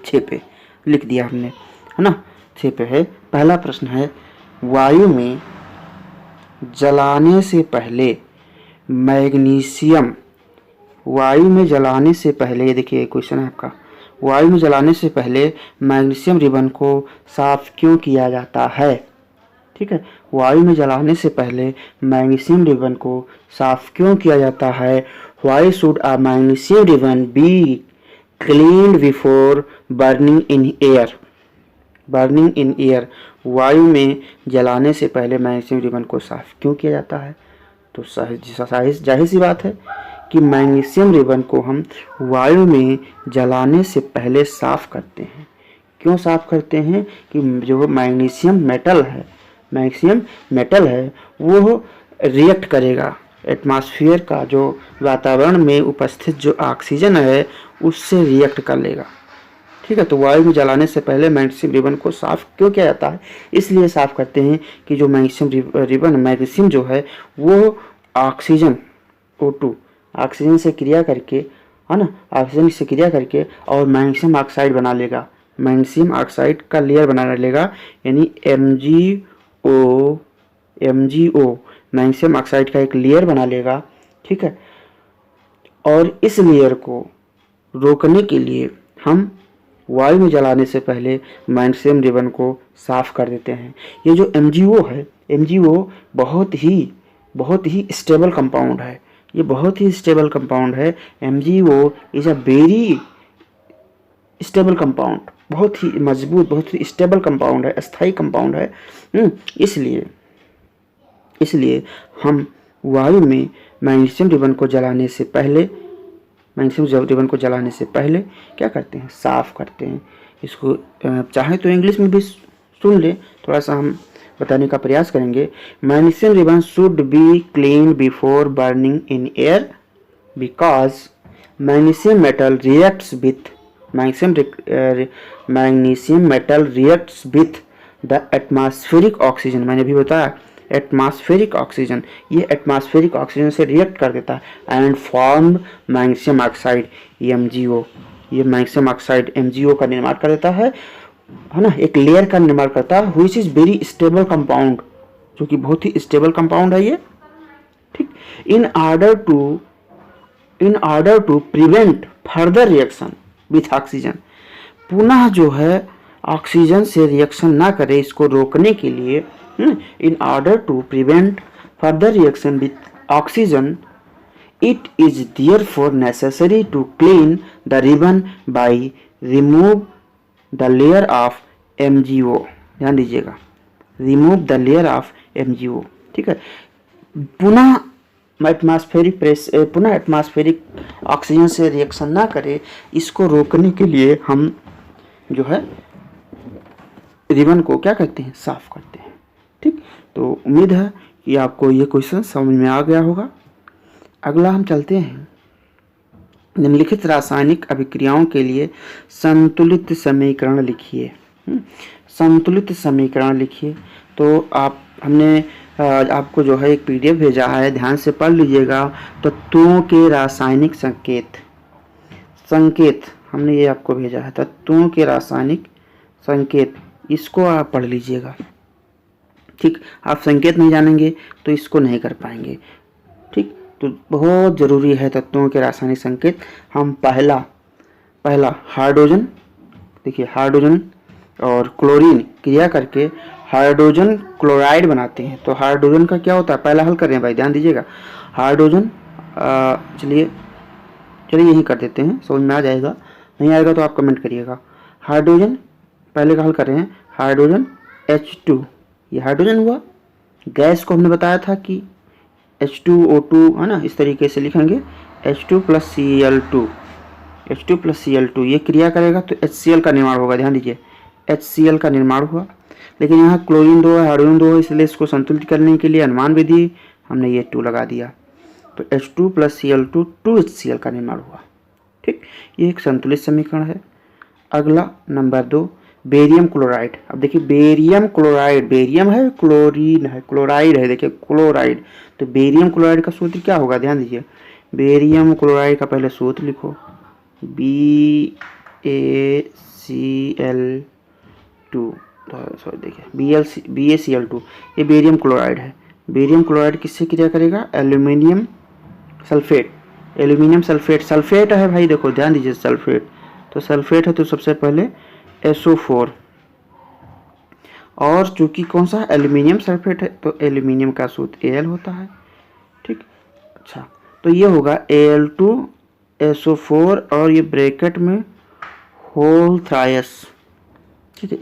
6 पे लिख दिया हमने, है ना। 6 पे है। पहला प्रश्न है, वायु में जलाने से पहले मैग्नीशियम, वायु में जलाने से पहले, ये देखिए क्वेश्चन है आपका, वायु में जलाने से पहले मैग्नीशियम रिबन को साफ क्यों किया जाता है। ठीक है, वायु में जलाने से पहले मैग्नीशियम रिबन को साफ क्यों किया जाता है। Why should a magnesium ribbon be cleaned before burning in air. Burning in air, वायु में जलाने से पहले मैग्नीशियम रिबन को साफ क्यों किया जाता है। तो जाहिर सी बात है कि मैग्नीशियम रिबन को हम वायु में जलाने से पहले साफ करते हैं। क्यों साफ करते हैं कि जो मैग्नीशियम मेटल है, मैग्नीशियम मेटल है वो रिएक्ट करेगा, एटमॉस्फेयर का जो वातावरण में उपस्थित जो ऑक्सीजन है उससे रिएक्ट कर लेगा। ठीक है, तो वायु में जलाने से पहले मैग्नीशियम रिबन को साफ क्यों किया जाता है, इसलिए साफ करते हैं कि जो मैग्नीशियम रिबन, मैग्नीशियम जो है वो ऑक्सीजन O2 ऑक्सीजन से क्रिया करके, है ना, ऑक्सीजन से क्रिया करके और मैग्नीशियम ऑक्साइड बना लेगा, मैग्नीशियम ऑक्साइड का लेयर बना लेगा, यानी MgO मैग्नीशियम ऑक्साइड का एक लेयर बना लेगा। ठीक है, और इस लेयर को रोकने के लिए हम वायु में जलाने से पहले मैग्नीशियम रिबन को साफ कर देते हैं। ये जो MgO है, MgO बहुत ही स्टेबल कंपाउंड है। ये बहुत ही स्टेबल कंपाउंड है। MgO is a very stable compound, बहुत ही मजबूत, बहुत ही स्टेबल कंपाउंड है, अस्थायी कंपाउंड है। इसलिए हम वायु में मैग्नीशियम रिबन को जलाने से पहले क्या करते हैं, साफ करते हैं। इसको चाहे तो इंग्लिश में भी सुन ले, थोड़ा सा हम बताने का प्रयास करेंगे। Magnesium ribbon should be clean before burning in air because magnesium metal reacts with the atmospheric oxygen. मैंने भी बताया एटमॉस्फेरिक ऑक्सीजन, ये एटमॉस्फेरिक ऑक्सीजन से रिएक्ट कर देता है and form magnesium oxide, MgO। ये मैग्नीशियम ऑक्साइड MgO का निर्माण कर देता है ना, एक लेयर का निर्माण करता है which is very stable compound, जो कि बहुत ही स्टेबल कंपाउंड है ये, ठीक। In order to prevent further reaction with oxygen, पुनः जो है ऑक्सीजन से रिएक्शन ना करे, इसको रोकने के लिए, in order to prevent further reaction with oxygen, it is therefore necessary to clean the ribbon by remove the layer of MgO। ध्यान दीजिएगा, remove the layer of MgO, ठीक है। पुनः एटमॉस्फेरिक ऑक्सीजन से रिएक्शन ना करे, इसको रोकने के लिए हम जो है रिबन को क्या करते हैं, साफ करते हैं, ठीक। तो उम्मीद है कि आपको ये क्वेश्चन समझ में आ गया होगा। अगला हम चलते हैं, निम्नलिखित रासायनिक अभिक्रियाओं के लिए संतुलित समीकरण लिखिए। संतुलित समीकरण लिखिए। तो हमने आपको जो है एक PDF भेजा है, ध्यान से पढ़ लीजिएगा। तत्वों के रासायनिक संकेत हमने ये आपको भेजा है, तत्वों के रासायनिक संकेत, इसको आप पढ़ लीजिएगा, ठीक। आप संकेत नहीं जानेंगे तो इसको नहीं कर पाएंगे, ठीक। तो बहुत ज़रूरी है तत्वों के रासायनिक संकेत। हम पहला हाइड्रोजन, देखिए हाइड्रोजन और क्लोरीन क्रिया करके हाइड्रोजन क्लोराइड बनाते हैं। तो हाइड्रोजन का क्या होता है, पहला हल कर रहे हैं भाई, ध्यान दीजिएगा। हाइड्रोजन चलिए यही कर देते हैं, समझ में आ जाएगा, नहीं आएगा तो आप कमेंट करिएगा। हाइड्रोजन पहले का हल कर रहे हैं, हाइड्रोजन H2, ये हाइड्रोजन हुआ। गैस को हमने बताया था कि H2O2 है ना, इस तरीके से लिखेंगे, H2 + Cl2, ये क्रिया करेगा तो HCl का निर्माण होगा। ध्यान दीजिए, HCl का निर्माण हुआ। लेकिन यहाँ क्लोरीन 2 है, हाइड्रोजन 2 है, इसलिए इसको संतुलित करने के लिए अनुमान विधि हमने ये 2 लगा दिया। तो H2 + Cl2 2HCl का निर्माण हुआ, ठीक। ये एक संतुलित समीकरण है। अगला नंबर 2, बेरियम क्लोराइड। अब देखिए बेरियम क्लोराइड, बेरियम है, क्लोरीन है, क्लोराइड है, देखिए क्लोराइड। तो बेरियम क्लोराइड का सूत्र क्या होगा, ध्यान दीजिए। बेरियम क्लोराइड का पहले सूत्र लिखो, BaCl2, सॉरी देखिए BaCl2, ये बेरियम क्लोराइड है। बेरियम क्लोराइड किससे क्रिया करेगा, एल्यूमिनियम सल्फेट, सल्फेट है भाई, देखो ध्यान दीजिए, सल्फेट। तो सल्फेट है तो सबसे पहले SO4, और चूंकि कौन सा एल्यूमिनियम सल्फेट है तो एल्यूमिनियम का सूत्र Al होता है, ठीक। अच्छा, तो ये होगा Al2SO4 और ये ब्रैकेट में होल थ्रायस, ठीक है।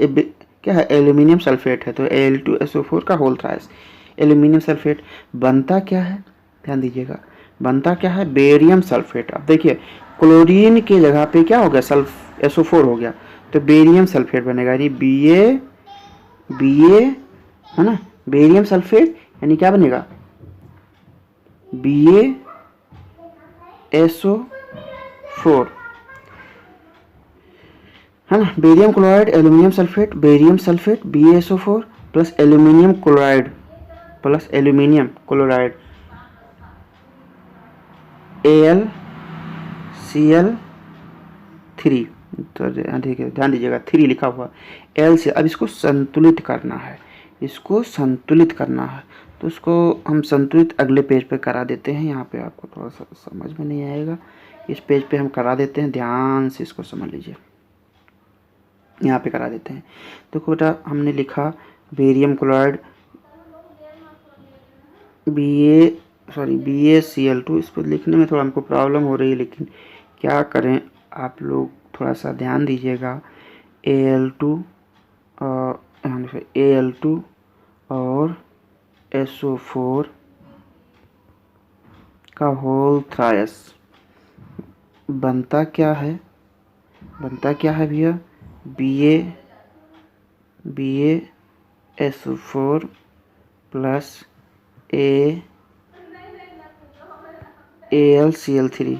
क्या है, एल्यूमिनियम सल्फेट है तो Al2SO4 का होल थ्रायस, एल्यूमिनियम सल्फेट। बनता क्या है, ध्यान दीजिएगा, बनता क्या है, बेरियम सल्फेट। अब देखिए क्लोरीन के जगह पे क्या हो गया, SO4 हो गया, तो बेरियम सल्फेट बनेगा, यानी Ba है ना, बेरियम सल्फेट यानी क्या बनेगा, BaSO4 है ना। Barium chloride, aluminium sulphate, barium sulphate, BaSO4 plus aluminium chloride AlCl3, तो ध्यान दीजिएगा 3 लिखा हुआ L से। अब इसको संतुलित करना है, तो इसको हम संतुलित अगले पेज पे करा देते हैं। यहाँ पे आपको थोड़ा सा समझ में नहीं आएगा, इस पेज पे हम करा देते हैं, ध्यान से इसको समझ लीजिए। यहाँ पे करा देते हैं। देखो बेटा हमने लिखा बेरियम क्लोराइड BaCl2। इस पर लिखने में थोड़ा हमको प्रॉब्लम हो रही है, लेकिन क्या करें, आप लोग थोड़ा सा ध्यान दीजिएगा। Al2 और Al2 और SO4 का होल थ्रायस बनता क्या है भैया? BaSO4 plus AlCl3।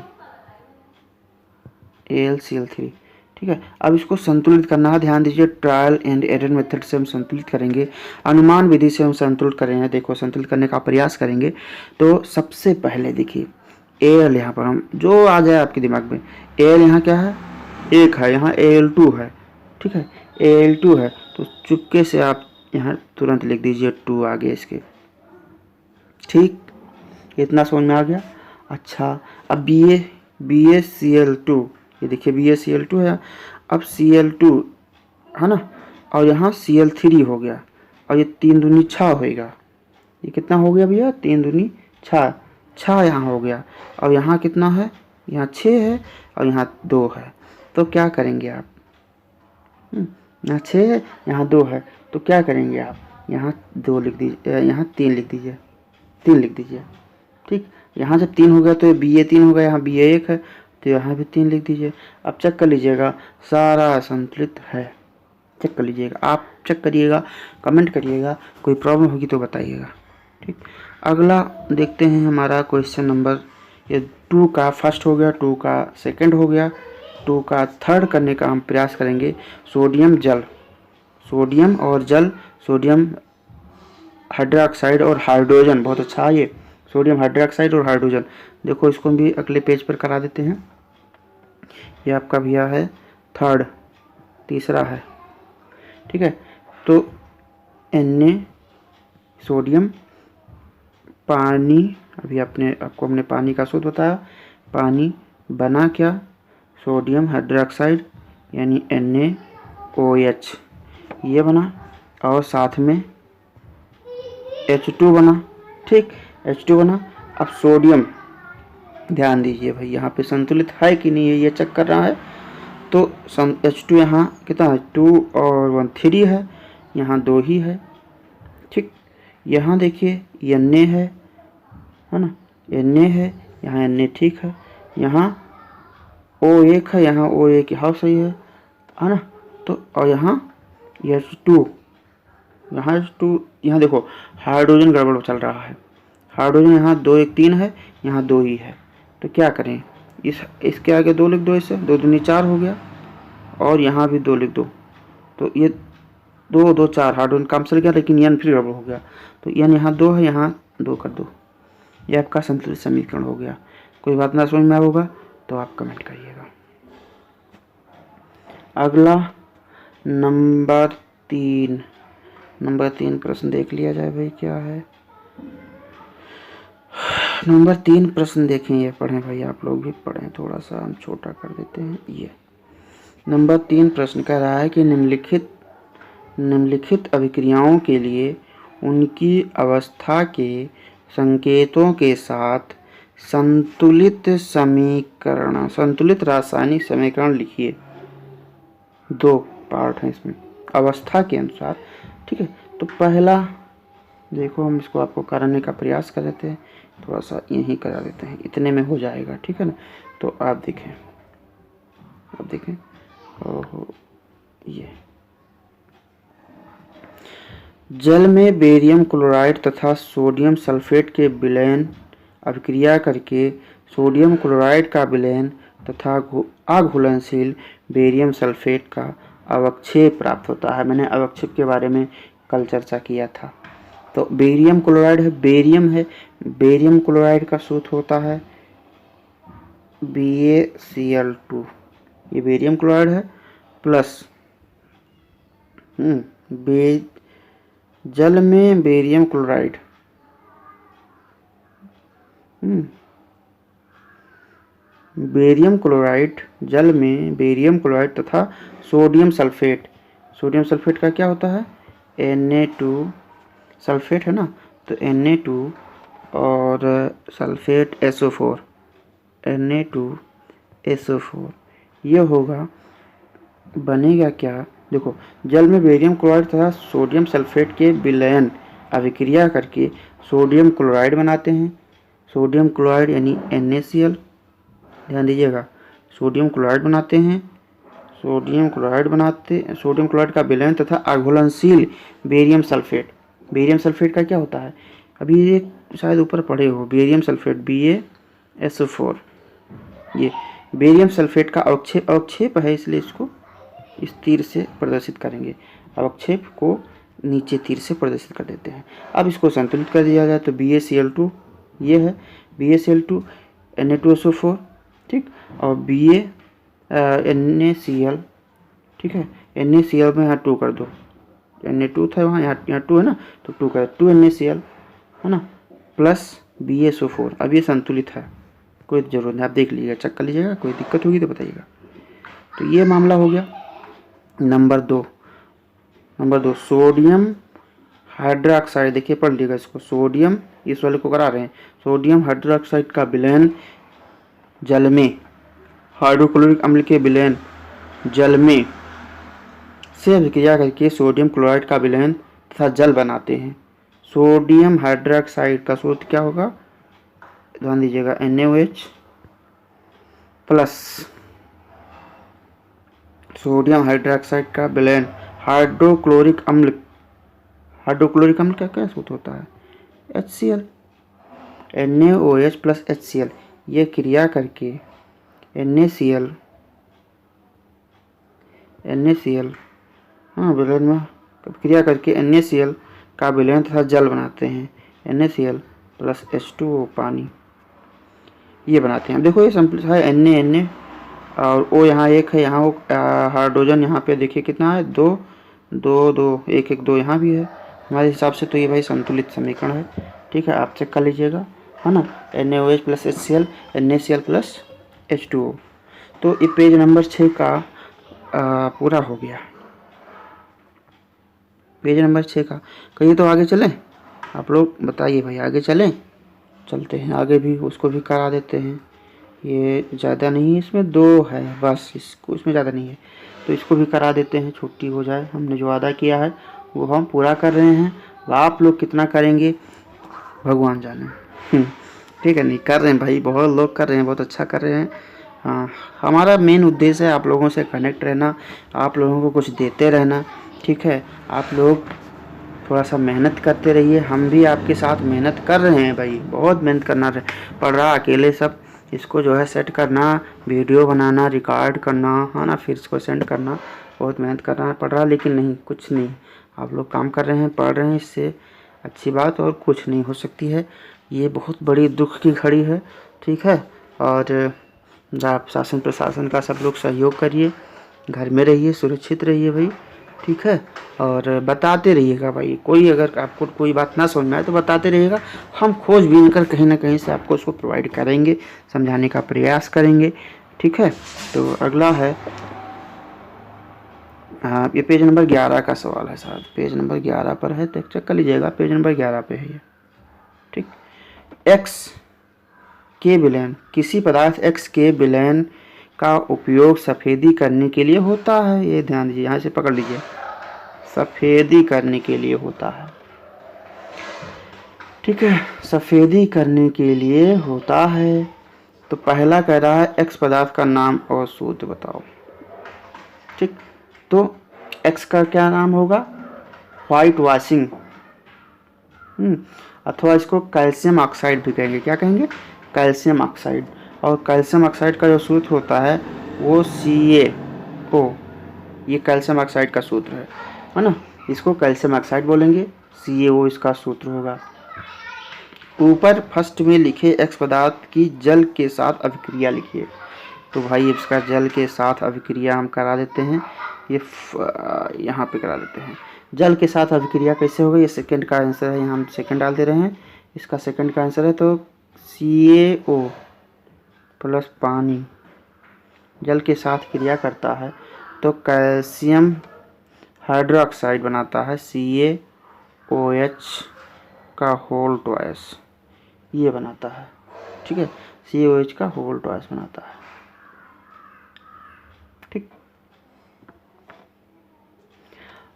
ठीक है। अब इसको संतुलित करना है, ध्यान दीजिए। ट्रायल एंड एरर मेथड से हम संतुलित करेंगे, अनुमान विधि से हम संतुलित करेंगे। देखो संतुलित करने का प्रयास करेंगे तो सबसे पहले देखिए Al यहाँ पर हम जो आ जाए आपके दिमाग में, Al यहाँ क्या है? 1 है, यहाँ Al2 है। ठीक है, Al2 है तो चुपके से आप यहाँ तुरंत लिख दीजिए 2 आगे इसके। ठीक, इतना समझ में आ गया। अच्छा, अब BaCl2, ये देखिए BaCl2 है, अब Cl2 है ना, और यहाँ Cl3 हो गया, और ये 3 दूनी 6 होएगा। ये कितना हो गया भैया? 3 दूनी 6, 6 यहाँ हो गया। और यहाँ कितना है? यहाँ 6 है और यहाँ 2 है। तो क्या करेंगे आप? यहाँ 6 है, यहाँ 2 है, तो क्या करेंगे आप? यहाँ 2 लिख दीजिए, यहाँ 3 लिख दीजिए, 3 लिख दीजिए। ठीक, यहाँ जब 3 हो गया तो Ba3 होगा, यहाँ Ba1 है तो यहाँ भी 3 लिख दीजिए। अब चेक कर लीजिएगा, सारा संतुलित है। चेक कर लीजिएगा, आप चेक करिएगा, कमेंट करिएगा, कोई प्रॉब्लम होगी तो बताइएगा। ठीक, अगला देखते हैं हमारा क्वेश्चन नंबर, ये 2 का फर्स्ट हो गया, 2 का सेकंड हो गया, 2 का थर्ड करने का हम प्रयास करेंगे। सोडियम और जल, सोडियम हाइड्रोक्साइड और हाइड्रोजन, बहुत अच्छा है ये, सोडियम हाइड्रोक्साइड और हाइड्रोजन। देखो इसको भी अगले पेज पर करा देते हैं। ये आपका भैया है थर्ड, तीसरा है। ठीक है, तो Na सोडियम, पानी, अभी आपको हमने पानी का सूत्र बताया, पानी बना क्या? सोडियम हाइड्रोक्साइड यानी NaOH, ये बना, और साथ में H2 बना। ठीक, H2 बना। अब सोडियम, ध्यान दीजिए भाई, यहाँ पे संतुलित है कि नहीं है ये चेक कर रहा है। तो H2 यहाँ कितना है? 2 और 1 3 है, यहाँ 2 ही है। ठीक, यहाँ देखिए Na है ना, Na है, यहाँ Na ठीक है, यहाँ O1 है, यहाँ O1 यहाँ सही है ना। तो और यहाँ H2, यहाँ देखो हाइड्रोजन गड़बड़ चल रहा है। हाइड्रोजन यहाँ 2 1 3 है, यहाँ 2 ही है। तो क्या करें, इसके आगे 2 लिख दो, इससे 2 दूनी 4 हो गया, और यहाँ भी 2 लिख दो। तो ये 2 2 4 हाइड्रोजन काम चल गया, लेकिन N फिर गड़बड़ हो गया। तो N यहाँ 2 है, यहाँ 2 कर दो। ये आपका संतुलित समीकरण हो गया। कोई बात ना समझ में होगा तो आप कमेंट करिएगा। अगला नंबर 3 प्रश्न देख लिया जाए भाई, क्या है नंबर 3 प्रश्न देखें। ये पढ़ें भाई, आप लोग भी पढ़ें, थोड़ा सा हम छोटा कर देते हैं। ये नंबर 3 प्रश्न कह रहा है कि निम्नलिखित अभिक्रियाओं के लिए उनकी अवस्था के संकेतों के साथ संतुलित रासायनिक समीकरण लिखिए। 2 पार्ट हैं इसमें, अवस्था के अनुसार। ठीक है, तो पहला देखो, हम इसको आपको कराने का प्रयास कर देते हैं, थोड़ा सा यहीं करा देते हैं, इतने में हो जाएगा। ठीक है ना, तो आप देखें, ओहो, ये जल में बेरियम क्लोराइड तथा सोडियम सल्फेट के विलयन अभिक्रिया करके सोडियम क्लोराइड का विलयन तथा अघुलनशील बेरियम सल्फेट का अवक्षेप प्राप्त होता है। मैंने अवक्षेप के बारे में कल चर्चा किया था। तो बेरियम क्लोराइड है, बेरियम क्लोराइड का सूत्र होता है BaCl2, ये बेरियम क्लोराइड है, प्लस जल में बेरियम क्लोराइड, बेरियम क्लोराइड, जल में बेरियम क्लोराइड तथा सोडियम सल्फेट, सोडियम सल्फेट का क्या होता है Na2 सल्फेट है ना, तो Na2 और सल्फेट SO4, Na2SO4 ये होगा, बनेगा क्या, देखो जल में बेरियम क्लोराइड तथा सोडियम सल्फेट के विलयन अभिक्रिया करके सोडियम क्लोराइड बनाते हैं। सोडियम क्लोराइड यानी NaCl, ध्यान दीजिएगा, सोडियम क्लोराइड बनाते हैं, सोडियम क्लोराइड का विलयन तथा अघुलनशील बेरियम सल्फेट। बेरियम सल्फेट का क्या होता है, अभी ये शायद ऊपर पढ़े हो, बेरियम सल्फेट BaSO4, ये बेरियम सल्फेट का अवक्षेप है, इसलिए इसको इस तीर से प्रदर्शित करेंगे, अवक्षेप को नीचे तीर से प्रदर्शित कर देते हैं। अब इसको संतुलित कर दिया जाए तो BaCl2 ये है, BaCl2 Na2SO4, ठीक, और NaCl, ठीक है, NaCl में यहाँ 2 कर दो, Na2 था वहाँ, यहाँ 2 है ना, तो 2 कर 2 NaCl है ना, प्लस BaSO4। अब ये संतुलित है, कोई ज़रूरत नहीं, आप देख लीजिएगा, चेक कर लीजिएगा, कोई दिक्कत होगी तो बताइएगा। तो ये मामला हो गया। नंबर दो सोडियम हाइड्रोक्साइड, देखिए पढ़ लीजिएगा इसको, सोडियम, इस वाले को करा रहे हैं, सोडियम हाइड्रोक्साइड का विलयन जल में, हाइड्रोक्लोरिक अम्ल के विलयन जल में से अभिक्रिया करके सोडियम क्लोराइड का विलयन तथा जल बनाते हैं। सोडियम हाइड्रोक्साइड का सूत्र क्या होगा, ध्यान दीजिएगा, NaOH प्लस सोडियम हाइड्रोक्साइड का विलयन हाइड्रोक्लोरिक अम्ल का क्या सूत्र होता है, HCl, NaOH प्लस HCl, ये क्रिया करके NaCl हाँ विलयन में क्रिया करके NaCl का विलयन तथा जल बनाते हैं, NaCl प्लस H2O पानी, ये बनाते हैं। देखो ये सिंपल है, Na और O यहाँ 1 है, यहाँ हाइड्रोजन यहाँ पे देखिए कितना है, 2 2 2 1 1 2 यहाँ भी है, हमारे हिसाब से तो ये भाई संतुलित समीकरण है, ठीक है, आप चेक कर लीजिएगा, है ना, NaOH plus HCl, NaCl plus H2O। तो ये पेज नंबर 6 का पूरा हो गया, पेज नंबर 6 का। कहिए तो आगे चलें, आप लोग बताइए भाई, आगे चलें, चलते हैं आगे भी, उसको भी करा देते हैं। ये ज़्यादा नहीं है, इसमें 2 है बस, इसको इसमें ज़्यादा नहीं है, तो इसको भी करा देते हैं, छुट्टी हो जाए। हमने जो वादा किया है वो हम पूरा कर रहे हैं, आप लोग कितना करेंगे भगवान जाने। ठीक है, नहीं कर रहे हैं भाई, बहुत लोग कर रहे हैं, बहुत अच्छा कर रहे हैं। हाँ, हमारा मेन उद्देश्य है आप लोगों से कनेक्ट रहना, आप लोगों को कुछ देते रहना, ठीक है। आप लोग थोड़ा सा मेहनत करते रहिए, हम भी आपके साथ मेहनत कर रहे हैं भाई, बहुत मेहनत करना पड़ रहा, अकेले सब इसको जो है सेट करना, वीडियो बनाना, रिकॉर्ड करना, है ना, फिर इसको सेंड करना, बहुत मेहनत करना पड़ रहा, लेकिन नहीं, कुछ नहीं, आप लोग काम कर रहे हैं, पढ़ रहे हैं, इससे अच्छी बात और कुछ नहीं हो सकती है। ये बहुत बड़ी दुख की घड़ी है, ठीक है। और आप शासन प्रशासन का सब लोग सहयोग करिए, घर में रहिए, सुरक्षित रहिए भाई, ठीक है। और बताते रहिएगा भाई, कोई अगर आपको कोई बात ना समझ में आए तो बताते रहिएगा, हम खोजबीन कर कहीं ना कहीं से आपको उसको प्रोवाइड करेंगे, समझाने का प्रयास करेंगे, ठीक है। तो अगला है, हाँ, ये पेज नंबर 11 का सवाल है साहब, पेज नंबर 11 पर है, तो चेक कर लीजिएगा, पेज नंबर 11 पे है ये, ठीक। X के विलयन, किसी पदार्थ X के विलयन का उपयोग सफ़ेदी करने के लिए होता है, ये ध्यान दीजिए, यहाँ से पकड़ लीजिए, सफ़ेदी करने के लिए होता है, ठीक है, सफ़ेदी करने के लिए होता है। तो पहला कह रहा है X पदार्थ का नाम और सूत्र बताओ, ठीक। तो X का क्या नाम होगा, वाइट वॉशिंग, अथवा इसको कैल्शियम ऑक्साइड भी कहेंगे, क्या कहेंगे, कैल्शियम ऑक्साइड। और कैल्शियम ऑक्साइड का जो सूत्र होता है वो CaO, ये कैल्शियम ऑक्साइड का सूत्र है ना, इसको कैल्शियम ऑक्साइड बोलेंगे, CaO इसका सूत्र होगा। ऊपर फर्स्ट में लिखे X पदार्थ की जल के साथ अभिक्रिया लिखिए। तो भाई इसका जल के साथ अभिक्रिया हम करा देते हैं, ये यहाँ पे करा देते हैं। जल के साथ अभिक्रिया कैसे होगा, ये सेकंड का आंसर है, यहाँ हम सेकंड डाल दे रहे हैं, इसका सेकंड का आंसर है। तो CaO प्लस पानी जल के साथ क्रिया करता है तो कैल्शियम हाइड्रोक्साइड बनाता है CaOH का होल ट्वाइस, ये बनाता है। ठीक है, CaOH का होल ट्वाइस बनाता है। ठीक,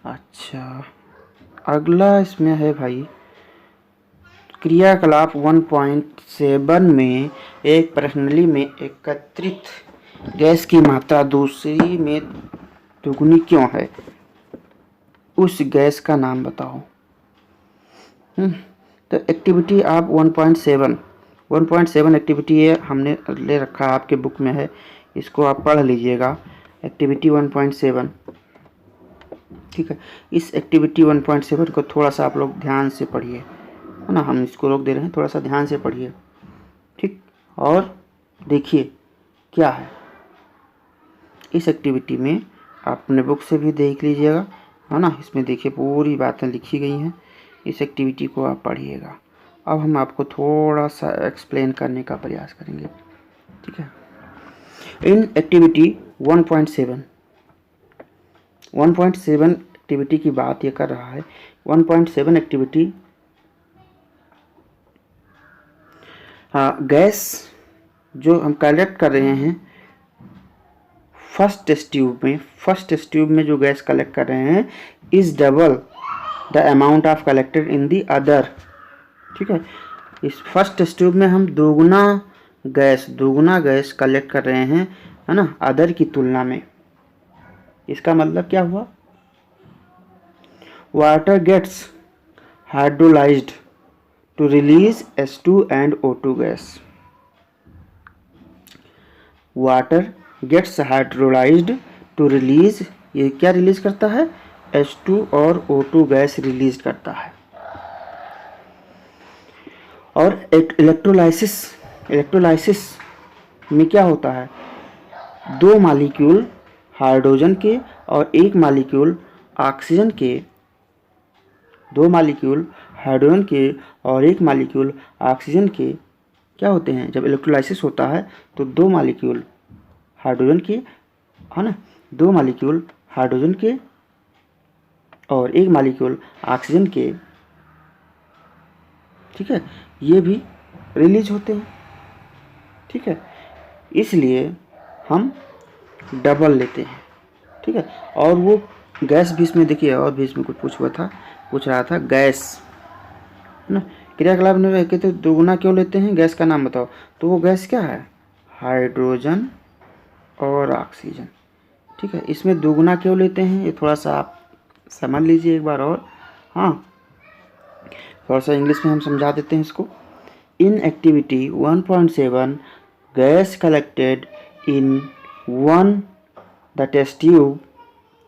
अच्छा अगला इसमें है भाई क्रियाकलाप 1.7 में एक प्रणाली में एकत्रित गैस की मात्रा दूसरी में दुगुनी क्यों है, उस गैस का नाम बताओ। तो एक्टिविटी आप 1.7 एक्टिविटी है, हमने ले रखा आपके बुक में है, इसको आप पढ़ लीजिएगा। एक्टिविटी 1.7, ठीक है। इस एक्टिविटी 1.7 को थोड़ा सा आप लोग ध्यान से पढ़िए, है ना, हम इसको रोक दे रहे हैं, थोड़ा सा ध्यान से पढ़िए। ठीक, और देखिए क्या है इस एक्टिविटी में, अपने बुक से भी देख लीजिएगा, है ना। इसमें देखिए पूरी बातें लिखी गई हैं, इस एक्टिविटी को आप पढ़िएगा। अब हम आपको थोड़ा सा एक्सप्लेन करने का प्रयास करेंगे। ठीक है, इन एक्टिविटी 1.7 एक्टिविटी की बात ये कर रहा है। 1.7 एक्टिविटी गैस जो हम कलेक्ट कर रहे हैं फर्स्ट टेस्ट ट्यूब में जो गैस कलेक्ट कर रहे हैं is double the amount of collected in the other. ठीक है, इस फर्स्ट टेस्ट ट्यूब में हम दोगुना गैस कलेक्ट कर रहे हैं, है ना, अदर की तुलना में। इसका मतलब क्या हुआ, water gets hydrolysed to release H2 and O2 gas. Water gets hydrolysed to release, ये क्या रिलीज करता है, H2 और O2 गैस रिलीज करता है। और इलेक्ट्रोलाइसिस में क्या होता है, दो मॉलिक्यूल हाइड्रोजन के और एक मॉलिक्यूल ऑक्सीजन के, दो मॉलिक्यूल हाइड्रोजन के और एक मॉलिक्यूल ऑक्सीजन के क्या होते हैं, जब इलेक्ट्रोलाइसिस होता है तो दो मॉलिक्यूल हाइड्रोजन के, है ना, दो मॉलिक्यूल हाइड्रोजन के और एक मॉलिक्यूल ऑक्सीजन के, ठीक है, ये भी रिलीज होते हैं। ठीक है, इसलिए हम डबल लेते हैं। ठीक है, और वो गैस भी इसमें देखिए, और भी इसमें कुछ पूछ रहा था गैस, है ना, क्रियाकलाप में रह के तो दोगुना क्यों लेते हैं, गैस का नाम बताओ। तो वो गैस क्या है, हाइड्रोजन और ऑक्सीजन। ठीक है, इसमें दोगुना क्यों लेते हैं, ये थोड़ा सा आप समझ लीजिए एक बार और। हाँ, थोड़ा सा इंग्लिश में हम समझा देते हैं इसको। In activity 1.7 gas collected in one the test tube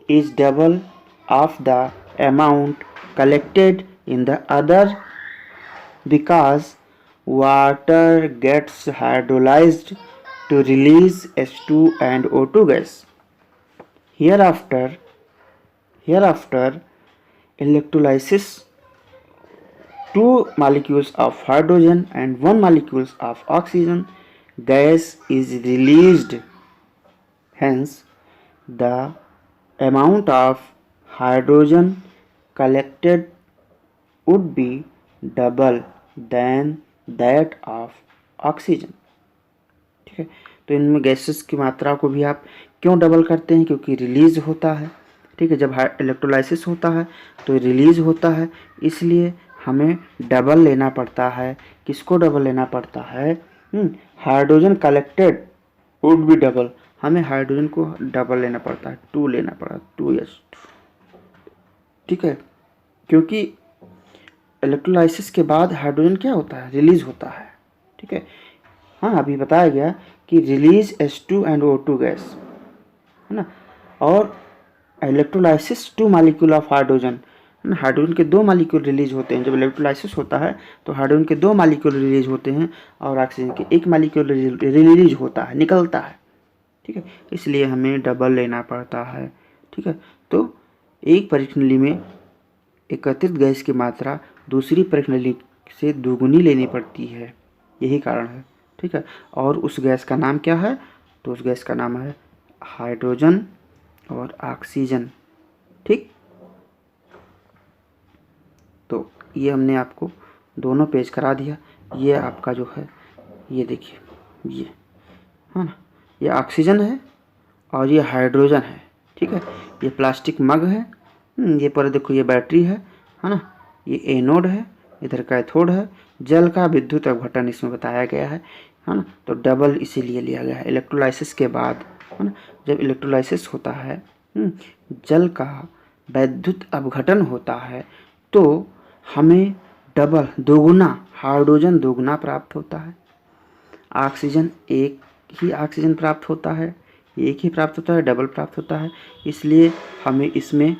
is double of the amount collected in the other because water gets hydrolyzed to release H2 and O2 gas. Hereafter electrolysis, two molecules of hydrogen and one molecule of oxygen gas is released. Hence, the amount of hydrogen collected would be double than that of oxygen. ठीक है, तो इनमें गैसेस की मात्रा को भी आप क्यों डबल करते हैं, क्योंकि रिलीज होता है। ठीक है, जब इलेक्ट्रोलाइसिस होता है तो रिलीज होता है, इसलिए हमें डबल लेना पड़ता है। किसको डबल लेना पड़ता है, hydrogen collected would be double, हमें हाइड्रोजन को डबल लेना पड़ता है, 2 लेना पड़ा, 2H2। ठीक है, क्योंकि इलेक्ट्रोलाइसिस के बाद हाइड्रोजन क्या होता है, रिलीज होता है। ठीक है, हाँ, अभी बताया गया कि release H2 and O2 gas, है ना, और इलेक्ट्रोलाइसिस 2 मॉलिक्यूल ऑफ हाइड्रोजन, है ना, हाइड्रोजन के 2 मॉलिक्यूल रिलीज होते हैं। जब इलेक्ट्रोलाइसिस होता है तो हाइड्रोजन के 2 मॉलिक्यूल रिलीज होते हैं और ऑक्सीजन के 1 मॉलिक्यूल रिलीज होता है, निकलता है। ठीक है, इसलिए हमें डबल लेना पड़ता है। ठीक है, तो एक प्रणाली में एकत्रित गैस की मात्रा दूसरी प्रणाली से दोगुनी लेनी पड़ती है, यही कारण है। ठीक है। और उस गैस का नाम क्या है, तो उस गैस का नाम है हाइड्रोजन और ऑक्सीजन। ठीक, तो ये हमने आपको दोनों पेज करा दिया। ये आपका जो है, ये देखिए, ये है ना, ये ऑक्सीजन है और ये हाइड्रोजन है। ठीक है, ये प्लास्टिक मग है। ये पर देखो, ये बैटरी है ना, ये एनोड है, इधर कैथोड है। जल का विद्युत अपघटन इसमें बताया गया है ना। तो डबल इसीलिए लिया गया है, इलेक्ट्रोलाइसिस के बाद, है ना, जब इलेक्ट्रोलाइसिस होता है, जल का विद्युत अपघटन होता है, तो हमें डबल, दोगुना हाइड्रोजन दोगुना प्राप्त होता है। ऑक्सीजन एक ही ऑक्सीजन प्राप्त होता है, एक ही प्राप्त होता है, डबल प्राप्त होता है। इसलिए हमें इसमें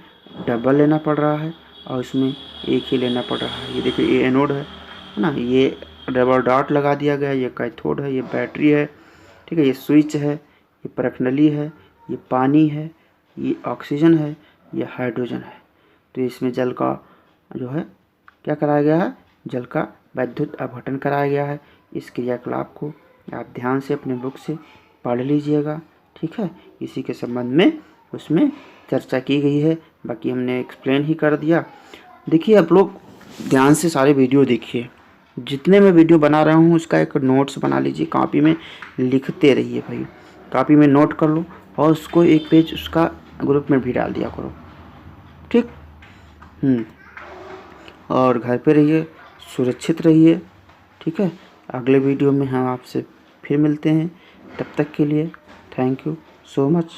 डबल लेना पड़ रहा है और इसमें एक ही लेना पड़ रहा है। ये देखिए, ये एनोड है ना, ये डबल डॉट लगा दिया गया है, ये कैथोड है, ये बैटरी है। ठीक है, ये स्विच है, ये परखनली है, ये पानी है, ये ऑक्सीजन है, ये हाइड्रोजन है। तो इसमें जल का जो है क्या कराया गया है, जल का विद्युत अपघटन कराया गया है। इस क्रियाकलाप को आप ध्यान से अपने बुक से पढ़ लीजिएगा। ठीक है, इसी के संबंध में उसमें चर्चा की गई है, बाकी हमने एक्सप्लेन ही कर दिया। देखिए, आप लोग ध्यान से सारे वीडियो देखिए, जितने मैं वीडियो बना रहा हूँ उसका एक नोट्स बना लीजिए, कॉपी में लिखते रहिए भाई, कॉपी में नोट कर लो और उसको एक पेज उसका ग्रुप में भी डाल दिया करो। ठीक, और घर पे रहिए, सुरक्षित रहिए। ठीक है, अगले वीडियो में हम आपसे फिर मिलते हैं। तब तक के लिए थैंक यू सो मच।